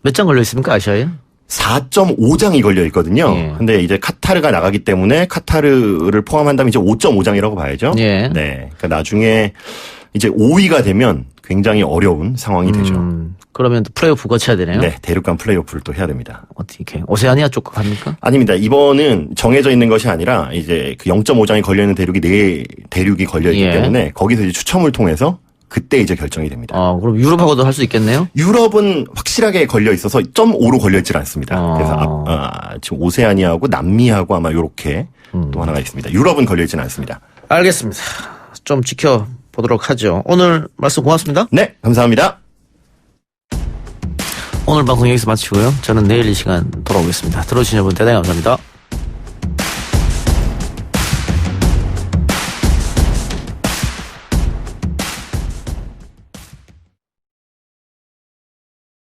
몇 장 걸려 있습니까? 아시아에? 4.5장이 걸려 있거든요. 예. 근데 이제 카타르가 나가기 때문에 카타르를 포함한다면 이제 5.5장이라고 봐야죠. 예. 네. 그러니까 나중에 이제 5위가 되면 굉장히 어려운 상황이 되죠. 그러면 또 플레이오프 거쳐야 되네요. 네. 대륙간 플레이오프를 또 해야 됩니다. 어떻게? 오세아니아 쪽 갑니까? 아닙니다. 이번은 정해져 있는 것이 아니라 이제 그 0.5장이 걸려 있는 대륙이 4대륙이 걸려 있기 예. 때문에 거기서 이제 추첨을 통해서 그때 이제 결정이 됩니다. 그럼 유럽하고도 할 수 있겠네요? 유럽은 확실하게 걸려 있어서 0.5로 걸려 있질 않습니다. 그래서 지금 오세아니아하고 남미하고 아마 요렇게 또 하나가 있습니다. 유럽은 걸려 있지는 않습니다. 알겠습니다. 좀 지켜보도록 하죠. 오늘 말씀 고맙습니다. 네, 감사합니다. 오늘 방송 여기서 마치고요. 저는 내일 이 시간 돌아오겠습니다. 들어주신 여러분 대단히 감사합니다.